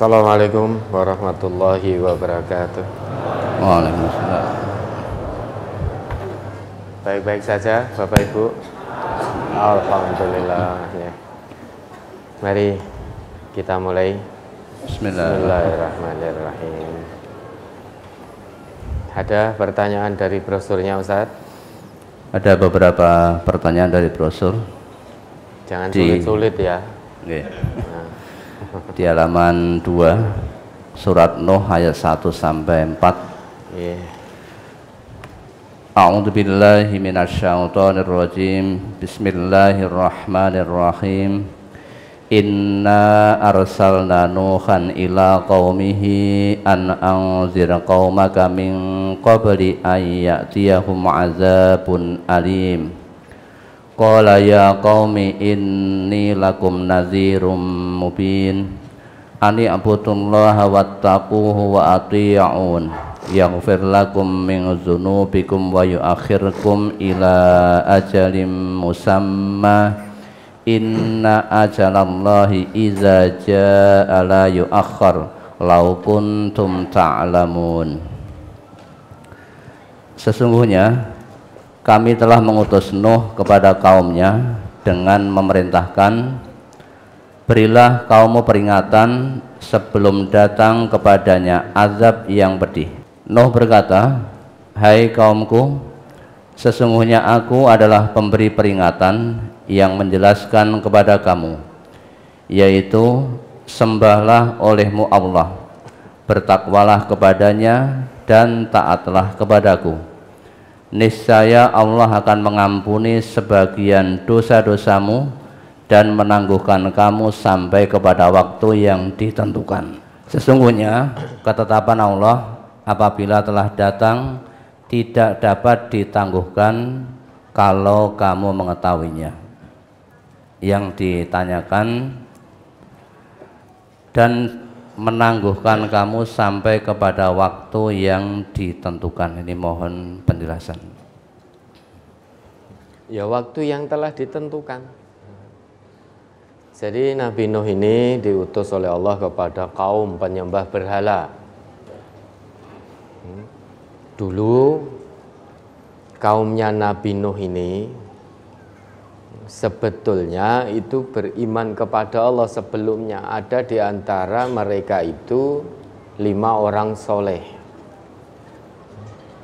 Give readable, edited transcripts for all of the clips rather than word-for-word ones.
Assalamualaikum warahmatullahi wabarakatuh. Waalaikumsalam. Baik-baik saja Bapak Ibu. Alhamdulillah ya. Mari kita mulai. Bismillahirrahmanirrahim. Ada pertanyaan dari brosurnya Ustaz? Ada beberapa pertanyaan dari brosur. Jangan sulit-sulit ya. Okay. Di halaman 2 surat Nuh ayat 1 sampai 4. A'udzu billahi minasyaitonir rajim. Bismillahirrahmanirrahim. Inna arsalna Nuhan ila qaumihi an anzir qaumaka min qabli an ya'tiyahum 'adzabun alim. Qala ya qaumi inni lakum nadhirum mubin. Ani abudullaha wattaquhu wa ati'un. Yaghfir lakum min dzunubikum wa yu'akhirkum ila ajalin musamma. Inna ajalallahi iza jaa la yu'akhkhar law kuntum ta'lamun. Sesungguhnya kami telah mengutus Nuh kepada kaumnya dengan memerintahkan, berilah kaummu peringatan sebelum datang kepadanya azab yang pedih. Nuh berkata, hai kaumku, sesungguhnya aku adalah pemberi peringatan yang menjelaskan kepada kamu, yaitu sembahlah olehmu Allah, bertakwalah kepadanya dan taatlah kepadaku. Niscaya Allah akan mengampuni sebagian dosa-dosamu dan menangguhkan kamu sampai kepada waktu yang ditentukan. Sesungguhnya ketetapan Allah apabila telah datang tidak dapat ditangguhkan kalau kamu mengetahuinya. Yang ditanyakan dan menangguhkan kamu sampai kepada waktu yang ditentukan. Ini mohon penjelasan. Ya, waktu yang telah ditentukan. Jadi Nabi Nuh ini diutus oleh Allah kepada kaum penyembah berhala. Dulu kaumnya Nabi Nuh ini sebetulnya itu beriman kepada Allah sebelumnya. Ada di antara mereka itu 5 orang soleh,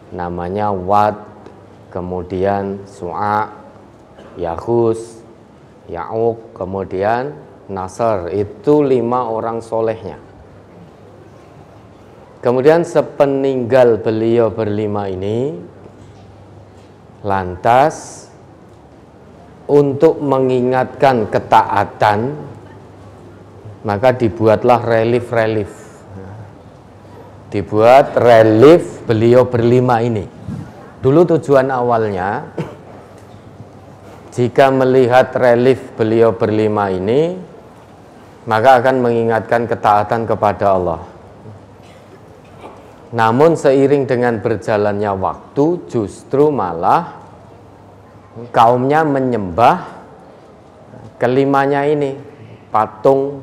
namanya Wad, kemudian Su'a, Yahus, Ya'uq, kemudian Nasr. Itu 5 orang solehnya. Kemudian sepeninggal beliau berlima ini, lantas untuk mengingatkan ketaatan, maka dibuatlah relief. Dibuat relief beliau berlima ini. Dulu tujuan awalnya, jika melihat relief beliau berlima ini, maka akan mengingatkan ketaatan kepada Allah. Namun seiring dengan berjalannya waktu, justru malah kaumnya menyembah kelimanya ini, patung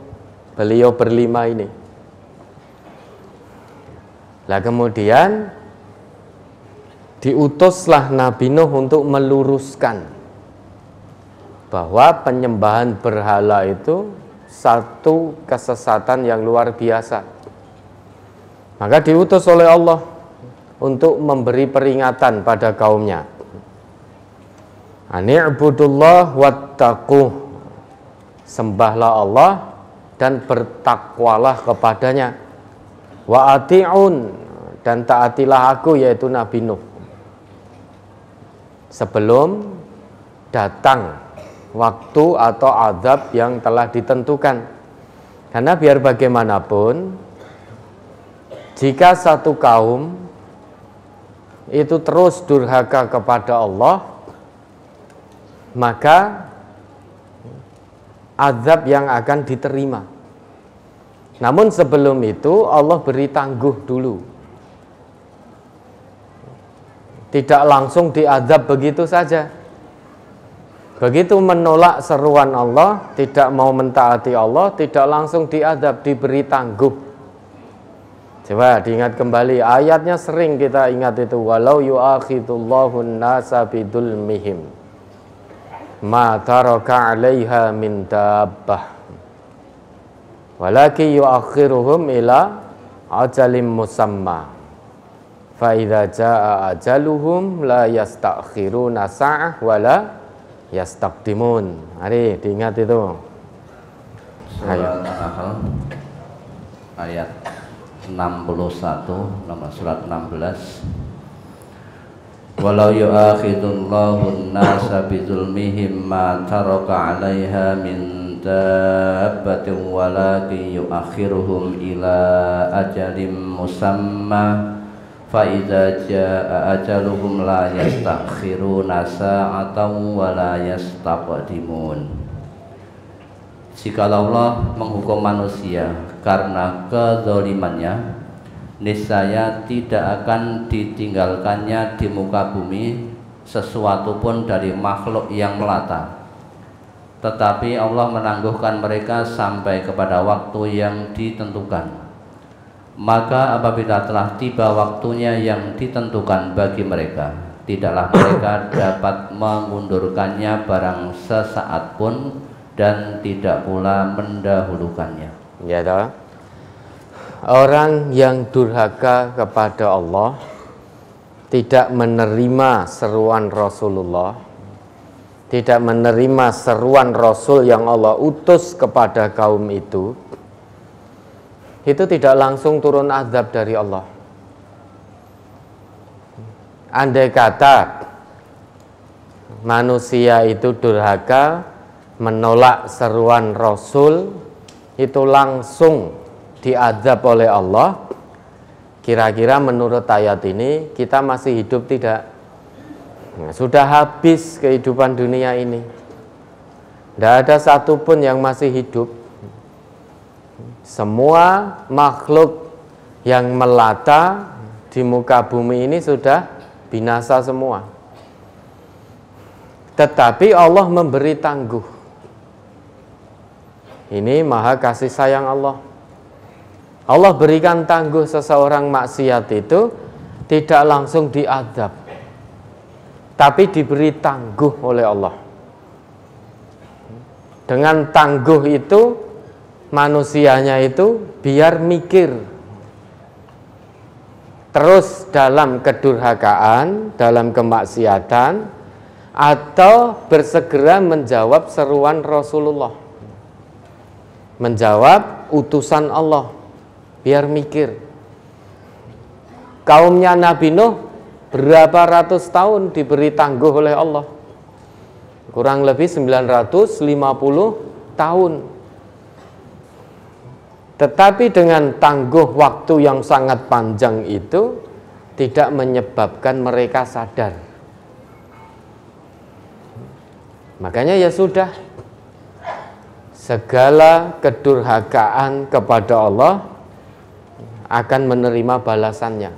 beliau berlima ini. Lah kemudian diutuslah Nabi Nuh untuk meluruskan bahwa penyembahan berhala itu satu kesesatan yang luar biasa. Maka diutus oleh Allah untuk memberi peringatan pada kaumnya. Ani'budullah wattaquh, sembahlah Allah dan bertakwalah kepadanya. Wa ati'un, dan taatilah aku, yaitu Nabi Nuh, sebelum datang waktu atau azab yang telah ditentukan. Karena biar bagaimanapun, jika satu kaum itu terus durhaka kepada Allah, maka azab yang akan diterima. Namun sebelum itu Allah beri tangguh dulu. Tidak langsung diazab begitu saja. Begitu menolak seruan Allah, tidak mau mentaati Allah, tidak langsung diazab, diberi tangguh. Coba diingat kembali, ayatnya sering kita ingat itu, walau yu'akhidullahu an-nasa bidulmihim ma taraka 'alaiha min dabbah walaki yu'akhiruhum ila ajalim musamma fa idza jaa ajaluhum la yastakhiruna sa'ah wala yastaqdimun. Mari diingat itu. Surat An-Nahl ayat 61, nomor surat 16. Walau yu'akhidullahu an-nasa bizulmihim ma taraka 'alaiha min dabbatin walakin yu'akhiruhum ila ajalin musamma fa idza jaa ajaluhum la yastakhiruna sa'atan wa la yastaqdimun. Jikalau Allah menghukum manusia karena kezalimannya, niscaya tidak akan ditinggalkannya di muka bumi sesuatu pun dari makhluk yang melata. Tetapi Allah menangguhkan mereka sampai kepada waktu yang ditentukan. Maka apabila telah tiba waktunya yang ditentukan bagi mereka, tidaklah mereka dapat mengundurkannya barang sesaat pun dan tidak pula mendahulukannya. Ya toh? Orang yang durhaka kepada Allah, tidak menerima seruan Rasulullah, tidak menerima seruan Rasul yang Allah utus kepada kaum itu tidak langsung turun azab dari Allah. Andai kata manusia itu durhaka, menolak seruan Rasul, itu langsung diazab oleh Allah, kira-kira menurut ayat ini kita masih hidup tidak? Nah, sudah habis kehidupan dunia ini, tidak ada satupun yang masih hidup. Semua makhluk yang melata di muka bumi ini sudah binasa semua. Tetapi Allah memberi tangguh. Ini maha kasih sayang Allah. Allah berikan tangguh seseorang maksiat itu tidak langsung diazab, tapi diberi tangguh oleh Allah. Dengan tangguh itu manusianya itu biar mikir terus dalam kedurhakaan, dalam kemaksiatan, atau bersegera menjawab seruan Rasulullah, menjawab utusan Allah, biar mikir. Kaumnya Nabi Nuh berapa ratus tahun diberi tangguh oleh Allah? Kurang lebih 950 tahun. Tetapi dengan tangguh waktu yang sangat panjang itu tidak menyebabkan mereka sadar. Makanya ya sudah, segala kedurhakaan kepada Allah akan menerima balasannya.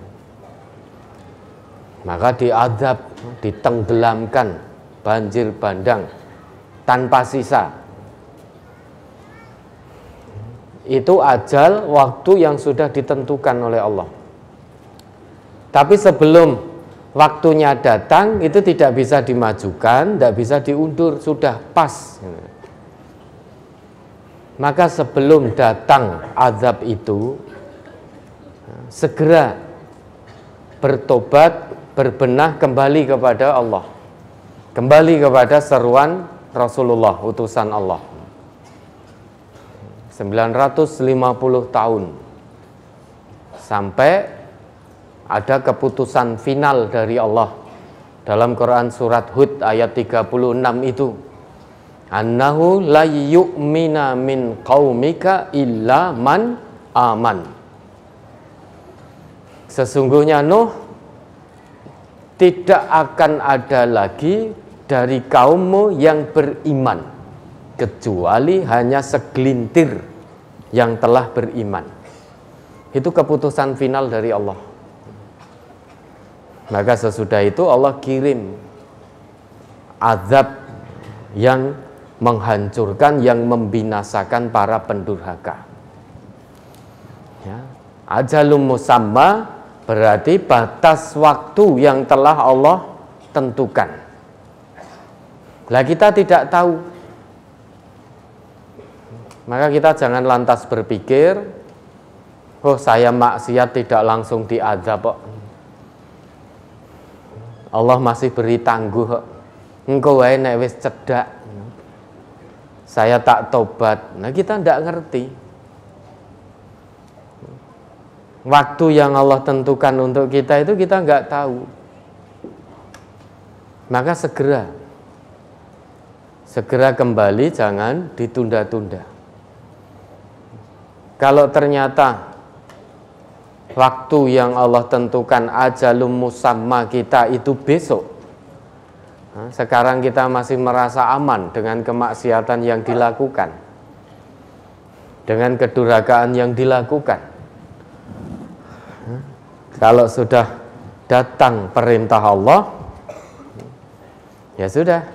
Maka diazab, ditenggelamkan, banjir bandang, tanpa sisa. Itu ajal waktu yang sudah ditentukan oleh Allah. Tapi sebelum waktunya datang, itu tidak bisa dimajukan, tidak bisa diundur, sudah pas. Maka sebelum datang azab itu, segera bertobat, berbenah kembali kepada Allah, kembali kepada seruan Rasulullah, utusan Allah. 950 tahun sampai ada keputusan final dari Allah dalam Quran surat Hud ayat 36 itu, annahu la yu'mina min qaumika illa man aman. Sesungguhnya Nuh tidak akan ada lagi dari kaummu yang beriman, kecuali hanya segelintir yang telah beriman. Itu keputusan final dari Allah. Maka sesudah itu Allah kirim azab yang menghancurkan, yang membinasakan para pendurhaka. Ya. Ajalum musamma berarti batas waktu yang telah Allah tentukan. Lah kita tidak tahu. Maka kita jangan lantas berpikir, oh saya maksiat tidak langsung diazab kok. Allah masih beri tangguh kok. Engko wae nek wis cedak. Saya tak tobat. Nah kita tidak ngerti. Waktu yang Allah tentukan untuk kita itu kita nggak tahu. Maka segera kembali, jangan ditunda-tunda. Kalau ternyata waktu yang Allah tentukan ajalum musamma kita itu besok, sekarang kita masih merasa aman dengan kemaksiatan yang dilakukan, dengan kedurhakaan yang dilakukan. Kalau sudah datang perintah Allah, ya sudah,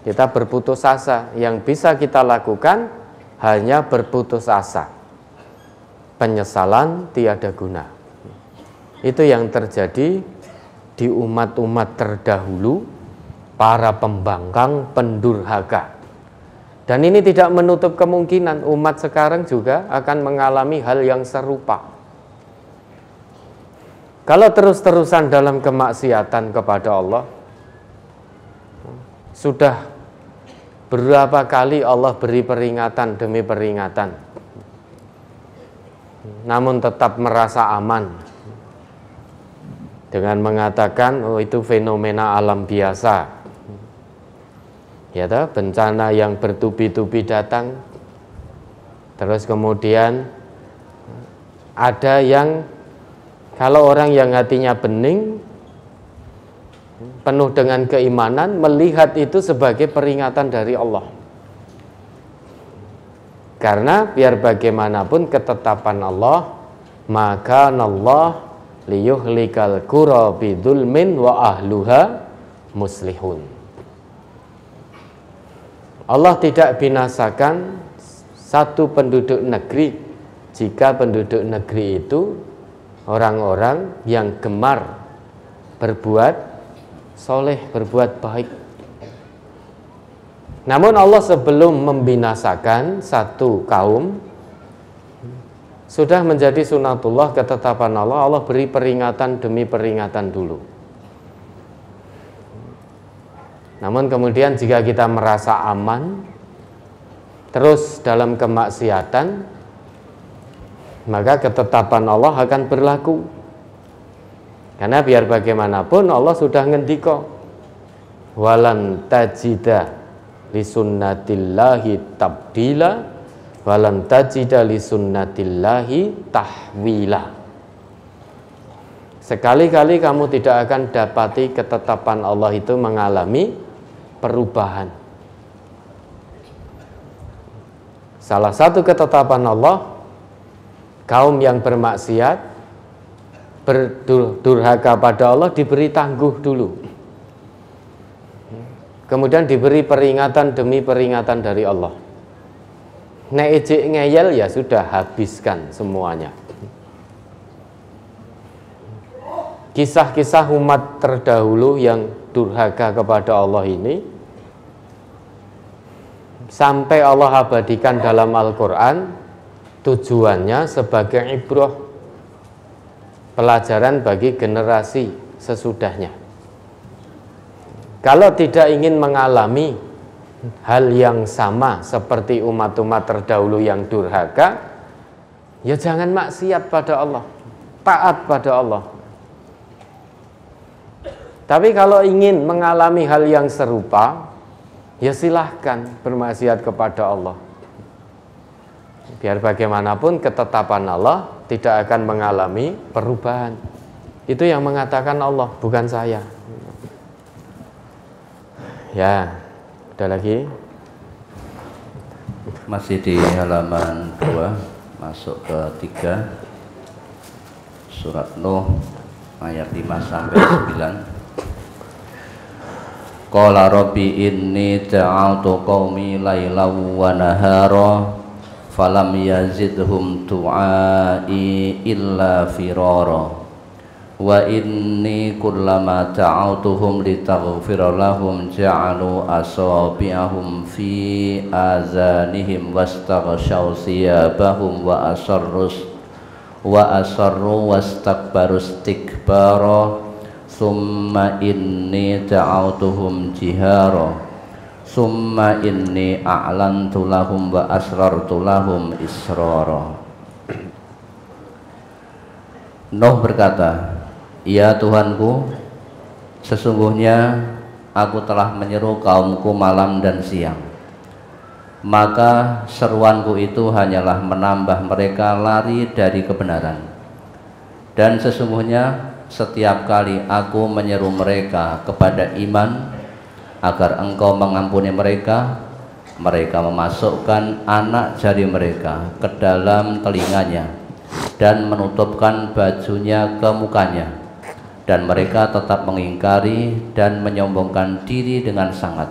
kita berputus asa. Yang bisa kita lakukan hanya berputus asa. Penyesalan tiada guna. Itu yang terjadi di umat-umat terdahulu, para pembangkang, pendurhaka. Dan ini tidak menutup kemungkinan umat sekarang juga akan mengalami hal yang serupa. Kalau terus-terusan dalam kemaksiatan kepada Allah, sudah berapa kali Allah beri peringatan demi peringatan, namun tetap merasa aman dengan mengatakan, oh itu fenomena alam biasa. Ya toh, bencana yang bertubi-tubi datang, terus kemudian ada yang, kalau orang yang hatinya bening, penuh dengan keimanan, melihat itu sebagai peringatan dari Allah. Karena biar bagaimanapun ketetapan Allah, maka Allah liyuhlikal qura bidzulmin wa ahluha muslihun. Allah tidak binasakan satu penduduk negeri jika penduduk negeri itu orang-orang yang gemar berbuat soleh, berbuat baik. Namun Allah sebelum membinasakan satu kaum, sudah menjadi sunatullah, ketetapan Allah, Allah beri peringatan demi peringatan dulu. Namun kemudian jika kita merasa aman, terus dalam kemaksiatan, maka ketetapan Allah akan berlaku. Karena biar bagaimanapun Allah sudah ngendika, walan tajida lisunnatillahi tabdila walan tajida lisunnatillahi tahwila. Sekali-kali kamu tidak akan dapati ketetapan Allah itu mengalami perubahan. Salah satu ketetapan Allah, kaum yang bermaksiat, berdurhaka pada Allah diberi tangguh dulu. Kemudian diberi peringatan demi peringatan dari Allah. Nek ejek ngeyel ya sudah, habiskan semuanya. Kisah-kisah umat terdahulu yang durhaka kepada Allah ini sampai Allah abadikan dalam Al-Quran, tujuannya sebagai ibrah, pelajaran bagi generasi sesudahnya. Kalau tidak ingin mengalami hal yang sama seperti umat-umat terdahulu yang durhaka, ya jangan maksiat pada Allah, taat pada Allah. Tapi kalau ingin mengalami hal yang serupa, ya silahkan bermaksiat kepada Allah. Biar bagaimanapun ketetapan Allah tidak akan mengalami perubahan. Itu yang mengatakan Allah, bukan saya. Ya, ada lagi? Masih di halaman 2, masuk ke 3, surat Nuh ayat 5 sampai 9. Qala rabbi inni ja'altu qaumi lailaw wa nahara falam yazidhum du'ai illa firara wa inni kullama ta'autuhum litaghfira lahum ja'alu asabi'ahum fi azanihim wastaghshaw siyabahum wa asarru wastakbaru istikbara summa inni ta'autuhum jihara summa inni a'lantu lahum wa asrartu lahum israra. Nuh berkata, "Ya Tuhanku, sesungguhnya aku telah menyeru kaumku malam dan siang. Maka seruanku itu hanyalah menambah mereka lari dari kebenaran. Dan sesungguhnya setiap kali aku menyeru mereka kepada iman agar engkau mengampuni mereka, mereka memasukkan anak jari mereka ke dalam telinganya dan menutupkan bajunya ke mukanya. Dan mereka tetap mengingkari dan menyombongkan diri dengan sangat.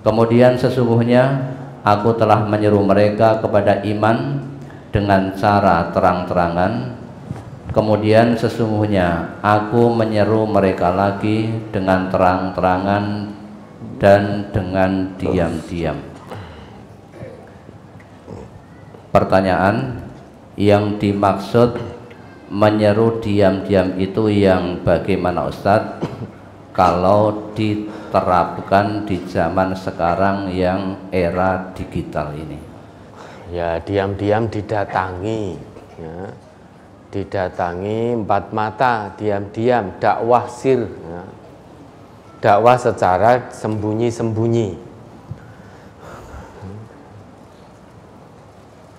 Kemudian sesungguhnya aku telah menyeru mereka kepada iman dengan cara terang-terangan. Kemudian sesungguhnya aku menyeru mereka lagi dengan terang-terangan dan dengan diam-diam." Pertanyaan, yang dimaksud menyeru diam-diam itu yang bagaimana Ustadz kalau diterapkan di zaman sekarang yang era digital ini? Ya, diam-diam didatangi, ya. Didatangi empat mata, diam-diam, dakwah sir, ya. Dakwah secara sembunyi-sembunyi.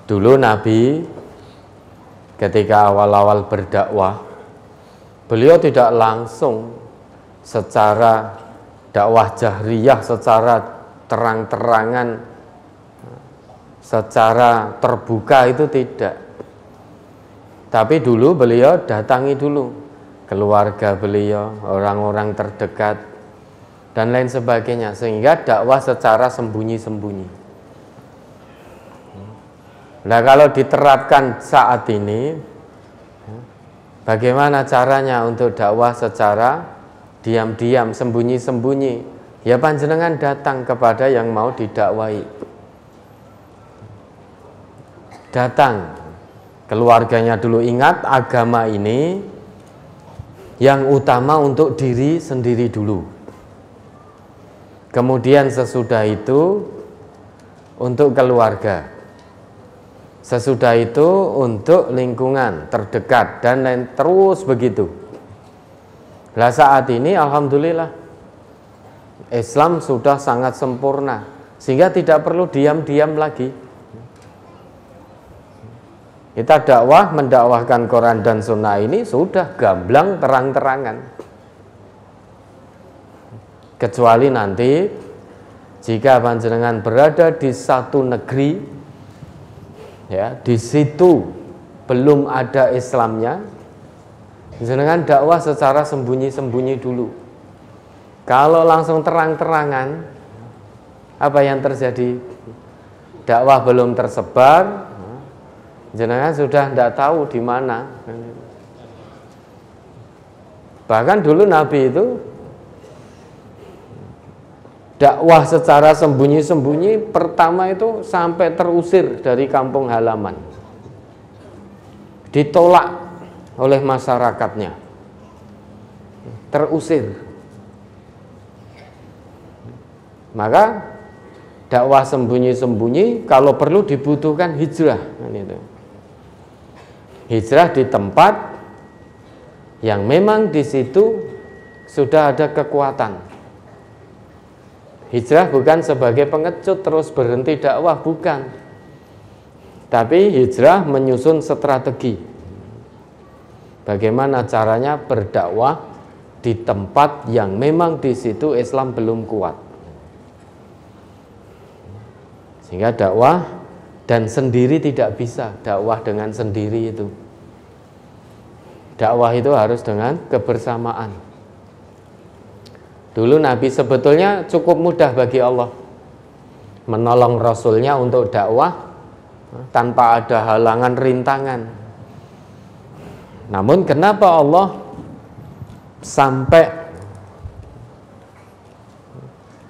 Dulu Nabi ketika awal-awal berdakwah, beliau tidak langsung secara dakwah jahriyah, secara terang-terangan, secara terbuka, itu tidak. Tapi dulu beliau datangi dulu keluarga beliau, orang-orang terdekat, dan lain sebagainya, sehingga dakwah secara sembunyi-sembunyi. Nah, kalau diterapkan saat ini, bagaimana caranya untuk dakwah secara diam-diam, sembunyi-sembunyi? Ya, panjenengan datang kepada yang mau didakwai. Datang, keluarganya dulu. Ingat, agama ini yang utama untuk diri sendiri dulu. Kemudian sesudah itu untuk keluarga. Sesudah itu untuk lingkungan terdekat dan lain, terus begitu. Nah, saat ini alhamdulillah Islam sudah sangat sempurna sehingga tidak perlu diam-diam lagi. Kita dakwah, mendakwahkan Quran dan Sunnah ini sudah gamblang terang-terangan. Kecuali nanti jika panjenengan berada di satu negeri, ya, di situ belum ada Islamnya, jenengan dakwah secara sembunyi-sembunyi dulu. Kalau langsung terang-terangan, apa yang terjadi? Dakwah belum tersebar, jenengan sudah tidak tahu di mana. Bahkan dulu Nabi itu dakwah secara sembunyi-sembunyi, pertama itu sampai terusir dari kampung halaman, ditolak oleh masyarakatnya, terusir. Maka dakwah sembunyi-sembunyi, kalau perlu dibutuhkan hijrah. Hijrah di tempat yang memang di situ sudah ada kekuatan. Hijrah bukan sebagai pengecut terus berhenti dakwah, bukan. Tapi hijrah menyusun strategi. Bagaimana caranya berdakwah di tempat yang memang di situ Islam belum kuat. Sehingga dakwah dan sendiri tidak bisa, dakwah dengan sendiri itu. Dakwah itu harus dengan kebersamaan. Dulu Nabi sebetulnya cukup mudah bagi Allah menolong Rasulnya untuk dakwah tanpa ada halangan rintangan. Namun kenapa Allah sampai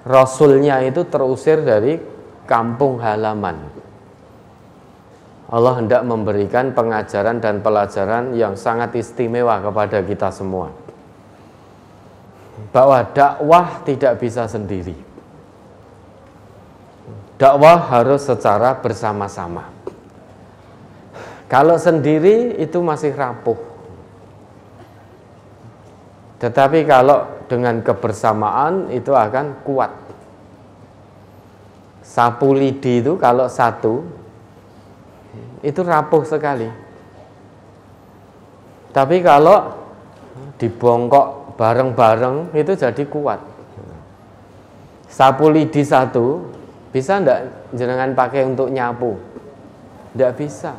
Rasulnya itu terusir dari kampung halaman? Allah hendak memberikan pengajaran dan pelajaran yang sangat istimewa kepada kita semua, bahwa dakwah tidak bisa sendiri. Dakwah harus secara bersama-sama. Kalau sendiri itu masih rapuh. Tetapi kalau dengan kebersamaan itu akan kuat. Sapu lidi itu kalau satu itu rapuh sekali. Tapi kalau dibongkok bareng-bareng itu jadi kuat. Sapu lidi satu bisa enggak jenengan pakai untuk nyapu? Enggak bisa.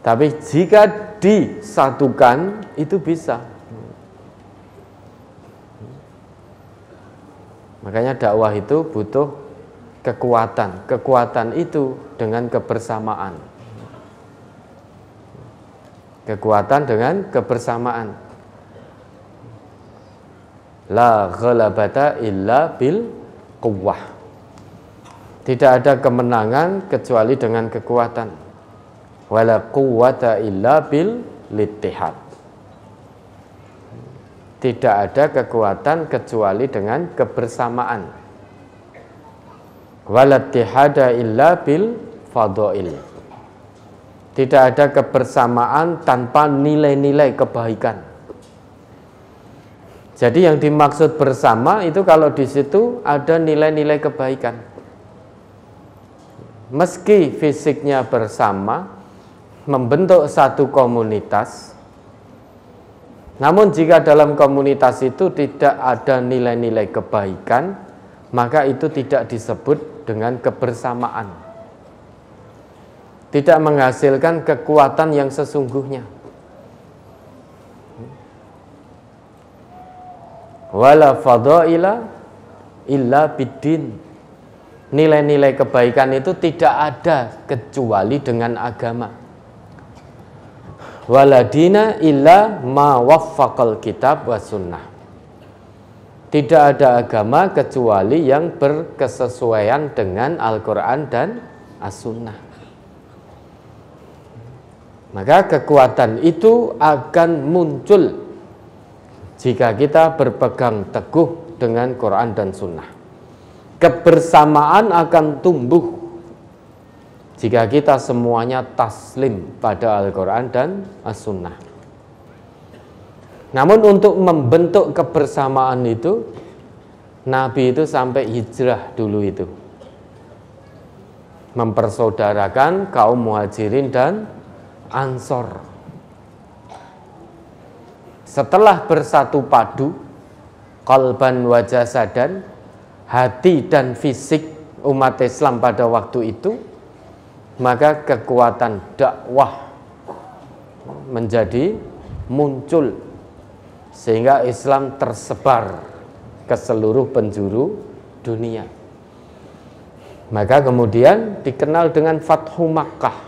Tapi jika disatukan itu bisa. Makanya dakwah itu butuh kekuatan. Kekuatan itu dengan kebersamaan. Kekuatan dengan kebersamaan. La ghalabata illa bil quwwah. Tidak ada kemenangan kecuali dengan kekuatan. Wala quwwata illa bil ittihad. Tidak ada kekuatan kecuali dengan kebersamaan. Wala ittihada illa bil fadail. Tidak ada kebersamaan tanpa nilai-nilai kebaikan. Jadi yang dimaksud bersama itu kalau di situ ada nilai-nilai kebaikan. Meski fisiknya bersama, membentuk satu komunitas, namun jika dalam komunitas itu tidak ada nilai-nilai kebaikan, maka itu tidak disebut dengan kebersamaan. Tidak menghasilkan kekuatan yang sesungguhnya. Wala fadaila illa biddin. Nilai-nilai kebaikan itu tidak ada kecuali dengan agama. Waladina illa ma waffaqal kitab wa sunnah. Tidak ada agama kecuali yang berkesesuaian dengan Al-Quran dan As-Sunnah. Maka kekuatan itu akan muncul jika kita berpegang teguh dengan Quran dan Sunnah. Kebersamaan akan tumbuh jika kita semuanya taslim pada Al-Quran dan As-Sunnah. Namun untuk membentuk kebersamaan itu, Nabi itu sampai hijrah dulu itu, mempersaudarakan kaum Muhajirin dan Ansor. Setelah bersatu padu, qalban wa jasadan, hati dan fisik umat Islam pada waktu itu, maka kekuatan dakwah menjadi muncul sehingga Islam tersebar ke seluruh penjuru dunia. Maka kemudian dikenal dengan Fathu Makkah,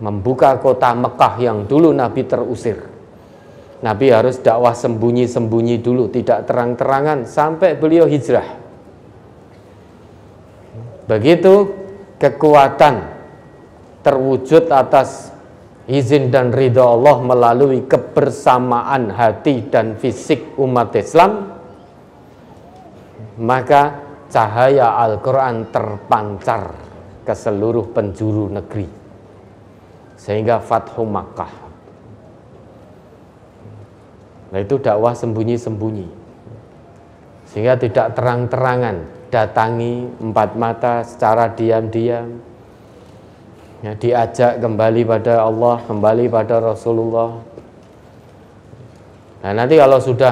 membuka kota Mekah yang dulu Nabi terusir. Nabi harus dakwah sembunyi-sembunyi dulu, tidak terang-terangan sampai beliau hijrah. Begitu kekuatan terwujud atas izin dan ridha Allah melalui kebersamaan hati dan fisik umat Islam, maka cahaya Al-Quran terpancar ke seluruh penjuru negeri sehingga Fathu Makkah. Nah, itu dakwah sembunyi-sembunyi sehingga tidak terang-terangan, datangi empat mata secara diam-diam, ya, diajak kembali pada Allah, kembali pada Rasulullah. Nah, nanti kalau sudah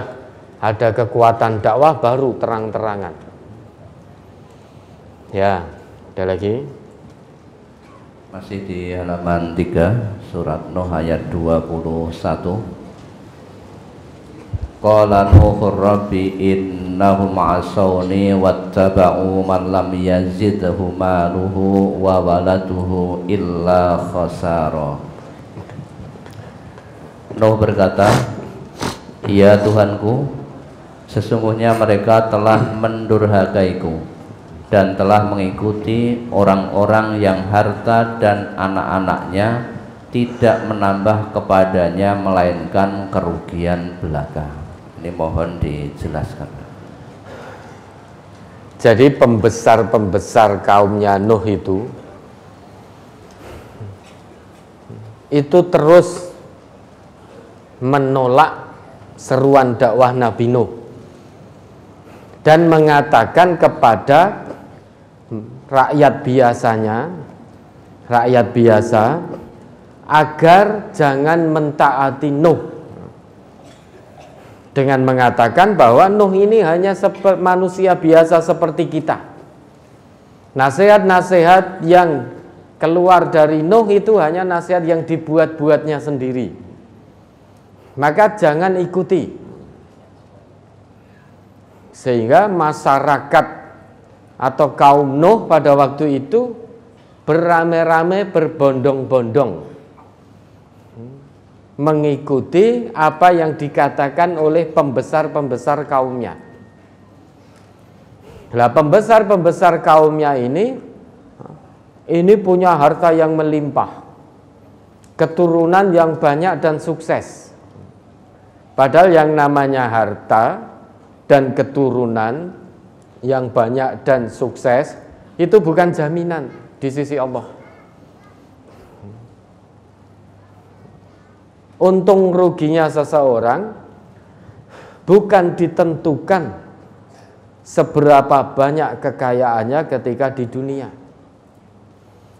ada kekuatan dakwah baru terang-terangan. Ya, ada lagi. Masih di halaman 3 surat Nuh ayat 21. Qala Nuhur rabbi innahum asawni wattaba'u man lam yazidhu maluhu wa waladuhu illa khasara. Nuh berkata, ya Tuhanku, sesungguhnya mereka telah mendurhakaiku dan telah mengikuti orang-orang yang harta dan anak-anaknya tidak menambah kepadanya melainkan kerugian belaka. Ini mohon dijelaskan. Jadi pembesar-pembesar kaumnya Nuh itu terus menolak seruan dakwah Nabi Nuh dan mengatakan kepada rakyat biasa agar jangan mentaati Nuh, dengan mengatakan bahwa Nuh ini hanya manusia biasa seperti kita. Nasihat-nasihat yang keluar dari Nuh itu hanya nasihat yang dibuat-buatnya sendiri, maka jangan ikuti. Sehingga masyarakat atau kaum Nuh pada waktu itu beramai-ramai, berbondong-bondong mengikuti apa yang dikatakan oleh pembesar-pembesar kaumnya. Lah pembesar-pembesar kaumnya ini punya harta yang melimpah, keturunan yang banyak dan sukses. Padahal yang namanya harta dan keturunan yang banyak dan sukses itu bukan jaminan di sisi Allah. Untung ruginya seseorang bukan ditentukan seberapa banyak kekayaannya ketika di dunia,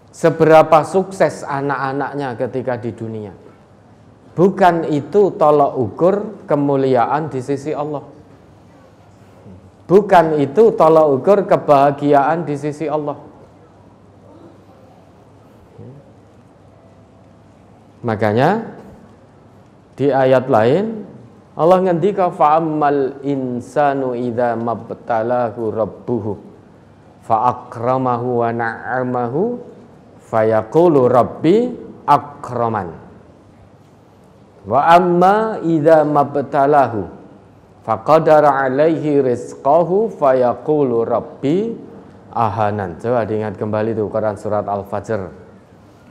seberapa sukses anak-anaknya ketika di dunia. Bukan itu tolok ukur kemuliaan di sisi Allah. Bukan itu tolok ukur kebahagiaan di sisi Allah. Makanya di ayat lain Allah ngendika fa'ammal insanu idza mabtalahu rabbuhu fa'akramahu wa na'amahu fayaqulu rabbi akraman wa amma idza mabtalahu faqadara alaihi rizqahu fayaqulu rabbi ahanan. Coba diingat kembali tuh Quran surat Al-Fajr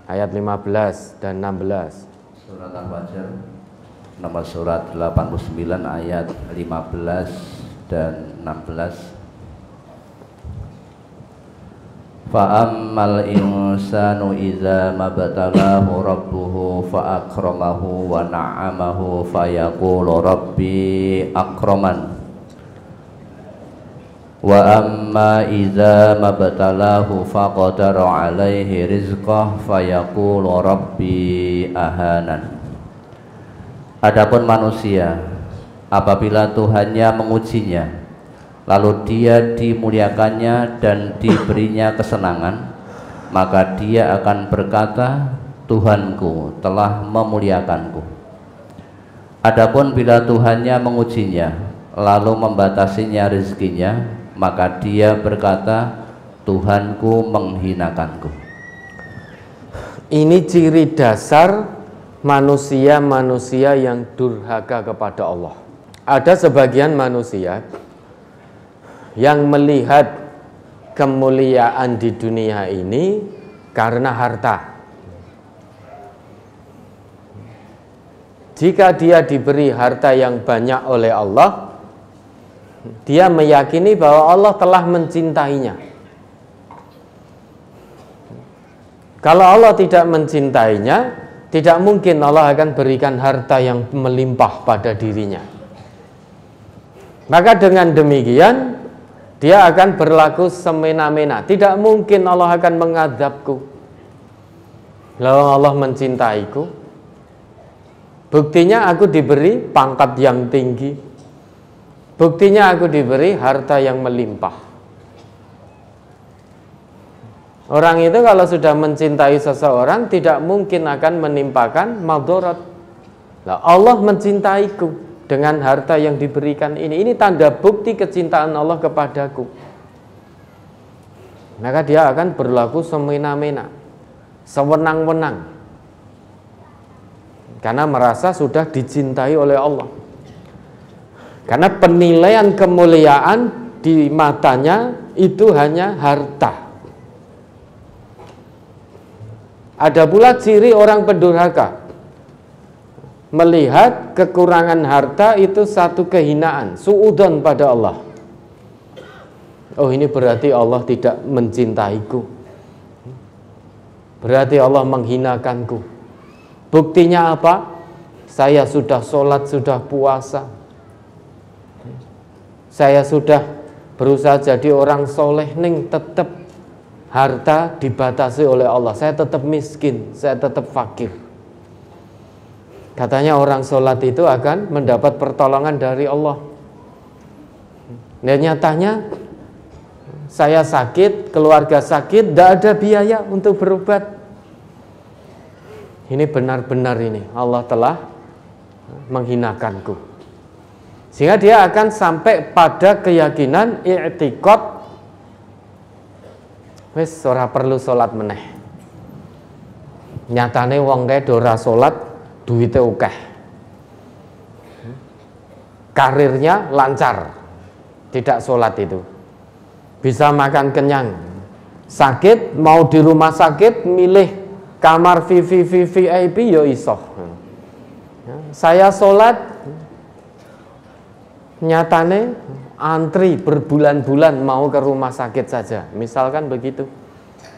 ayat 15 dan 16. Surat Al-Fajr nomor surat 89 ayat 15 dan 16. Fa'ammal insanu idza mabtalahu rabbuhu fa'akramahu wa na'amahu fayaqulu rabbi akraman wa amma idza mabtalahu faqadara alaihi rizqah fayaqulu rabbi ahanan. Adapun manusia, apabila Tuhannya mengujinya, lalu dia dimuliakannya dan diberinya kesenangan, maka dia akan berkata, Tuhanku telah memuliakanku. Adapun bila Tuhannya mengujinya, lalu membatasinya rezekinya, maka dia berkata, Tuhanku menghinakanku. Ini ciri dasar manusia-manusia yang durhaka kepada Allah. Ada sebagian manusia yang melihat kemuliaan di dunia ini karena harta. Jika dia diberi harta yang banyak oleh Allah, dia meyakini bahwa Allah telah mencintainya. Kalau Allah tidak mencintainya, tidak mungkin Allah akan berikan harta yang melimpah pada dirinya. Maka dengan demikian dia akan berlaku semena-mena. Tidak mungkin Allah akan mengadabku. Lalu Allah mencintaiku. Buktinya aku diberi pangkat yang tinggi. Buktinya aku diberi harta yang melimpah. Orang itu kalau sudah mencintai seseorang tidak mungkin akan menimpakan madharat. Nah, Allah mencintaiku, dengan harta yang diberikan ini. Ini tanda bukti kecintaan Allah kepadaku. Maka dia akan berlaku semena-mena, sewenang-wenang, karena merasa sudah dicintai oleh Allah. Karena penilaian kemuliaan di matanya itu hanya harta. Ada pula ciri orang pendurhaka, melihat kekurangan harta itu satu kehinaan, suudzon pada Allah. Oh, ini berarti Allah tidak mencintaiku, berarti Allah menghinakanku. Buktinya apa? Saya sudah sholat, sudah puasa, saya sudah berusaha jadi orang soleh, ning tetap harta dibatasi oleh Allah. Saya tetap miskin, saya tetap fakir. Katanya orang sholat itu akan mendapat pertolongan dari Allah. Dan nyatanya saya sakit, keluarga sakit, tidak ada biaya untuk berobat. Ini benar-benar ini Allah telah menghinakanku. Sehingga dia akan sampai pada keyakinan i'tiqad, wis ora perlu sholat meneh. Nyatane wong kae ora sholat, duwite akeh, karirnya lancar, tidak sholat itu bisa makan kenyang. Sakit mau di rumah sakit milih kamar VIP ya iso. Saya sholat nyatane antri berbulan-bulan mau ke rumah sakit saja, misalkan begitu,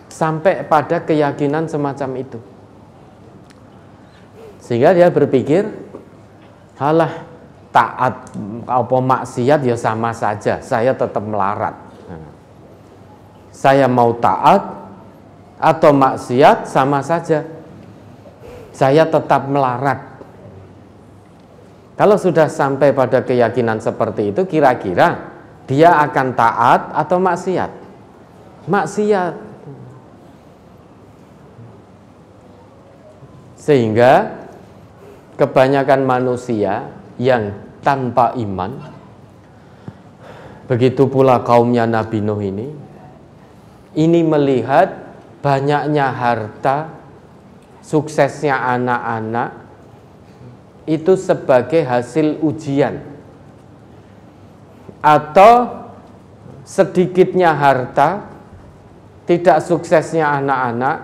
sampai pada keyakinan semacam itu. Sehingga dia berpikir, halah, taat apa maksiat ya sama saja, saya tetap melarat. Saya mau taat atau maksiat sama saja, saya tetap melarat. Kalau sudah sampai pada keyakinan seperti itu, kira-kira dia akan taat atau maksiat? Maksiat. Sehingga kebanyakan manusia yang tanpa iman, begitu pula kaumnya Nabi Nuh ini melihat banyaknya harta, suksesnya anak-anak, itu sebagai hasil ujian, atau sedikitnya harta, tidak suksesnya anak-anak,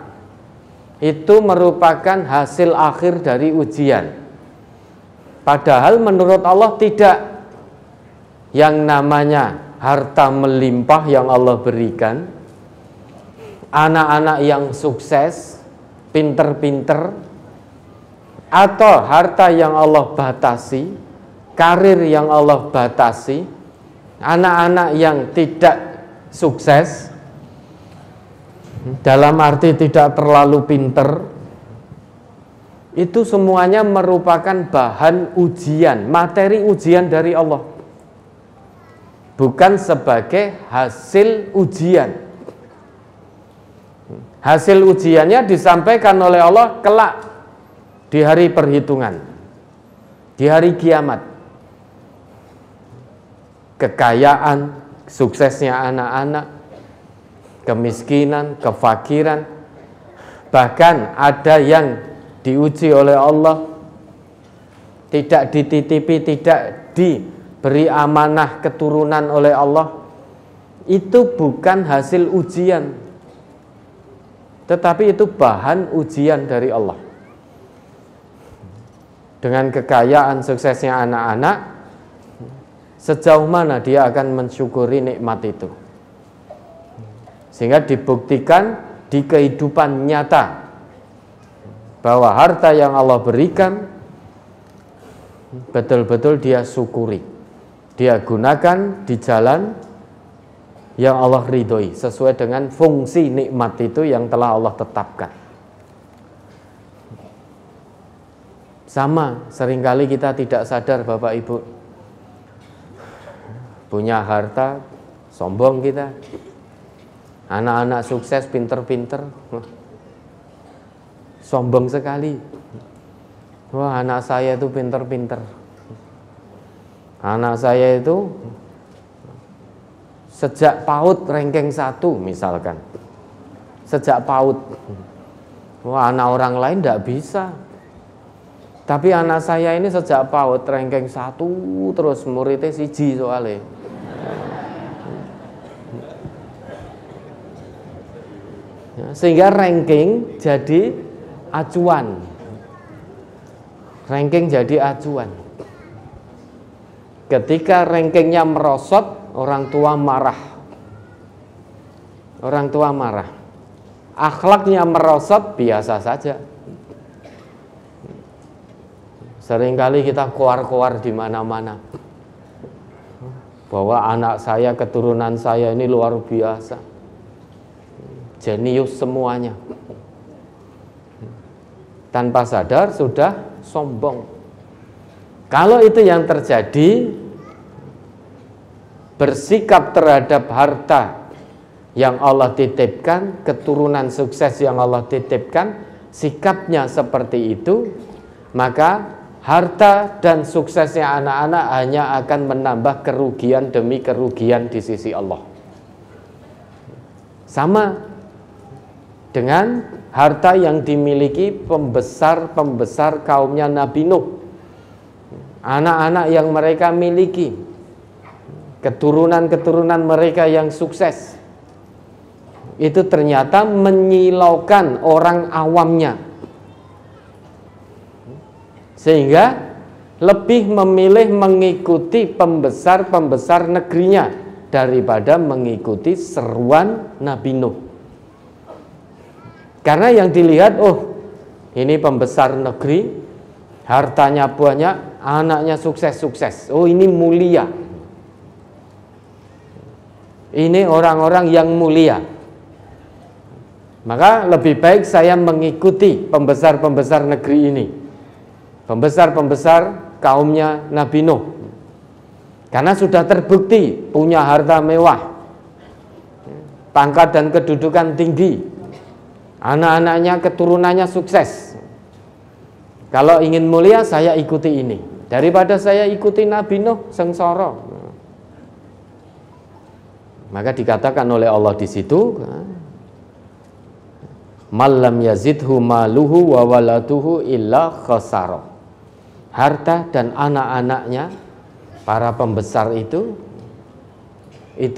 itu merupakan hasil akhir dari ujian. Padahal menurut Allah tidak. Yang namanya harta melimpah yang Allah berikan, anak-anak yang sukses, pinter-pinter, atau harta yang Allah batasi, karir yang Allah batasi, anak-anak yang tidak sukses, dalam arti tidak terlalu pinter, itu semuanya merupakan bahan ujian, materi ujian dari Allah, bukan sebagai hasil ujian. Hasil ujiannya disampaikan oleh Allah kelak di hari perhitungan, di hari kiamat. Kekayaan, suksesnya anak-anak, kemiskinan, kefakiran, bahkan ada yang diuji oleh Allah, tidak dititipi, tidak diberi amanah keturunan oleh Allah. Itu bukan hasil ujian, tetapi itu bahan ujian dari Allah. Dengan kekayaan, suksesnya anak-anak, sejauh mana dia akan mensyukuri nikmat itu, sehingga dibuktikan di kehidupan nyata bahwa harta yang Allah berikan betul-betul dia syukuri, dia gunakan di jalan yang Allah ridhoi, sesuai dengan fungsi nikmat itu yang telah Allah tetapkan. Sama, seringkali kita tidak sadar Bapak Ibu, punya harta, sombong kita, anak-anak sukses, pinter-pinter, sombong sekali. Wah, anak saya itu pinter-pinter. Anak saya itu sejak PAUD ranking 1 misalkan. Sejak PAUD. Wah, anak orang lain tidak bisa. Tapi anak saya ini sejak PAUD ranking 1 terus, muridnya siji soalnya. Ya, sehingga ranking jadi acuan. Ranking jadi acuan. Ketika rankingnya merosot, orang tua marah. Orang tua marah. Akhlaknya merosot, biasa saja. Seringkali kita keluar-keluar di mana-mana bahwa anak saya, keturunan saya ini luar biasa, jenius semuanya. Tanpa sadar sudah sombong. Kalau itu yang terjadi, bersikap terhadap harta yang Allah titipkan, keturunan sukses yang Allah titipkan, sikapnya seperti itu, maka harta dan suksesnya anak-anak hanya akan menambah kerugian demi kerugian di sisi Allah. Sama dengan harta yang dimiliki pembesar-pembesar kaumnya Nabi Nuh. Anak-anak yang mereka miliki, keturunan-keturunan mereka yang sukses, itu ternyata menyilaukan orang awamnya, sehingga lebih memilih mengikuti pembesar-pembesar negerinya daripada mengikuti seruan Nabi Nuh. Karena yang dilihat, oh ini pembesar negeri, hartanya banyak, anaknya sukses-sukses, oh ini mulia, ini orang-orang yang mulia, maka lebih baik saya mengikuti pembesar-pembesar negeri ini, pembesar-pembesar kaumnya Nabi Nuh, karena sudah terbukti punya harta mewah, pangkat dan kedudukan tinggi, anak-anaknya keturunannya sukses. Kalau ingin mulia, saya ikuti ini daripada saya ikuti Nabi Nuh sengsara. Maka dikatakan oleh Allah di situ, malam yazidhu maluhu wa waladuhu illa khasara. Harta dan anak-anaknya para pembesar itu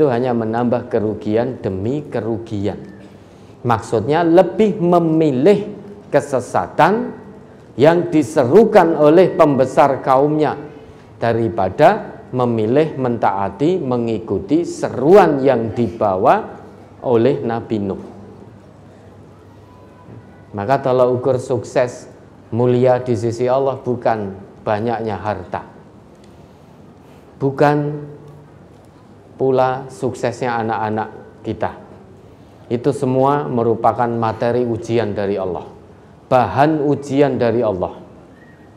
hanya menambah kerugian demi kerugian. Maksudnya lebih memilih kesesatan yang diserukan oleh pembesar kaumnya daripada memilih mentaati mengikuti seruan yang dibawa oleh Nabi Nuh. Maka tolak ukur sukses mulia di sisi Allah bukan banyaknya harta, bukan pula suksesnya anak-anak kita. Itu semua merupakan materi ujian dari Allah, bahan ujian dari Allah,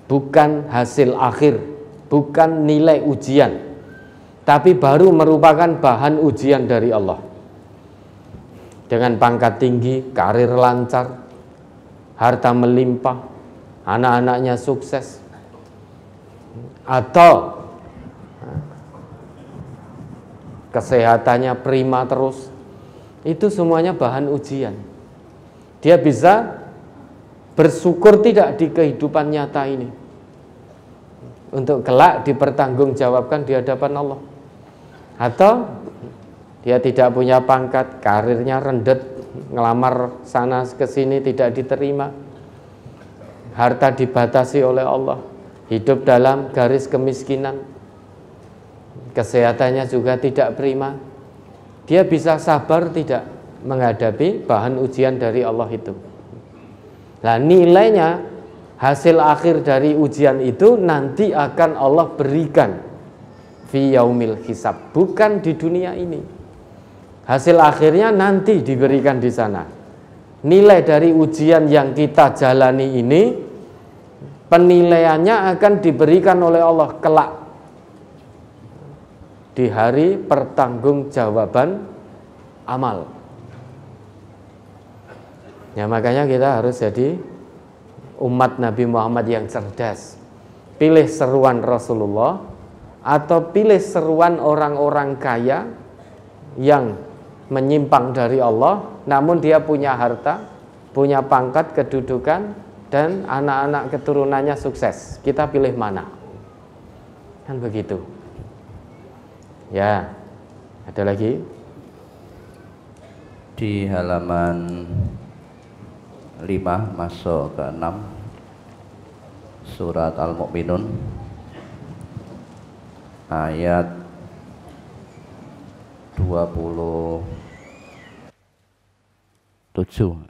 bukan hasil akhir, bukan nilai ujian, tapi baru merupakan bahan ujian dari Allah. Dengan pangkat tinggi, karir lancar, harta melimpah, anak-anaknya sukses, atau kesehatannya prima terus, itu semuanya bahan ujian. Dia bisa bersyukur tidak di kehidupan nyata ini, untuk kelak dipertanggungjawabkan di hadapan Allah. Atau dia tidak punya pangkat, karirnya rendet, ngelamar sana ke sini tidak diterima, harta dibatasi oleh Allah, hidup dalam garis kemiskinan, kesehatannya juga tidak prima. Dia bisa sabar tidak menghadapi bahan ujian dari Allah itu. Nah, nilainya, hasil akhir dari ujian itu nanti akan Allah berikan fi yaumil hisab, bukan di dunia ini. Hasil akhirnya nanti diberikan di sana. Nilai dari ujian yang kita jalani ini, penilaiannya akan diberikan oleh Allah kelak di hari pertanggungjawaban amal. Ya, makanya kita harus jadi umat Nabi Muhammad yang cerdas. Pilih seruan Rasulullah, atau pilih seruan orang-orang kaya yang menyimpang dari Allah, namun dia punya harta, punya pangkat, kedudukan, dan anak-anak keturunannya sukses. Kita pilih mana? Kan begitu. Ya, ada lagi? Di halaman 5 masuk ke 6 surat Al-Mu'minun ayat 27.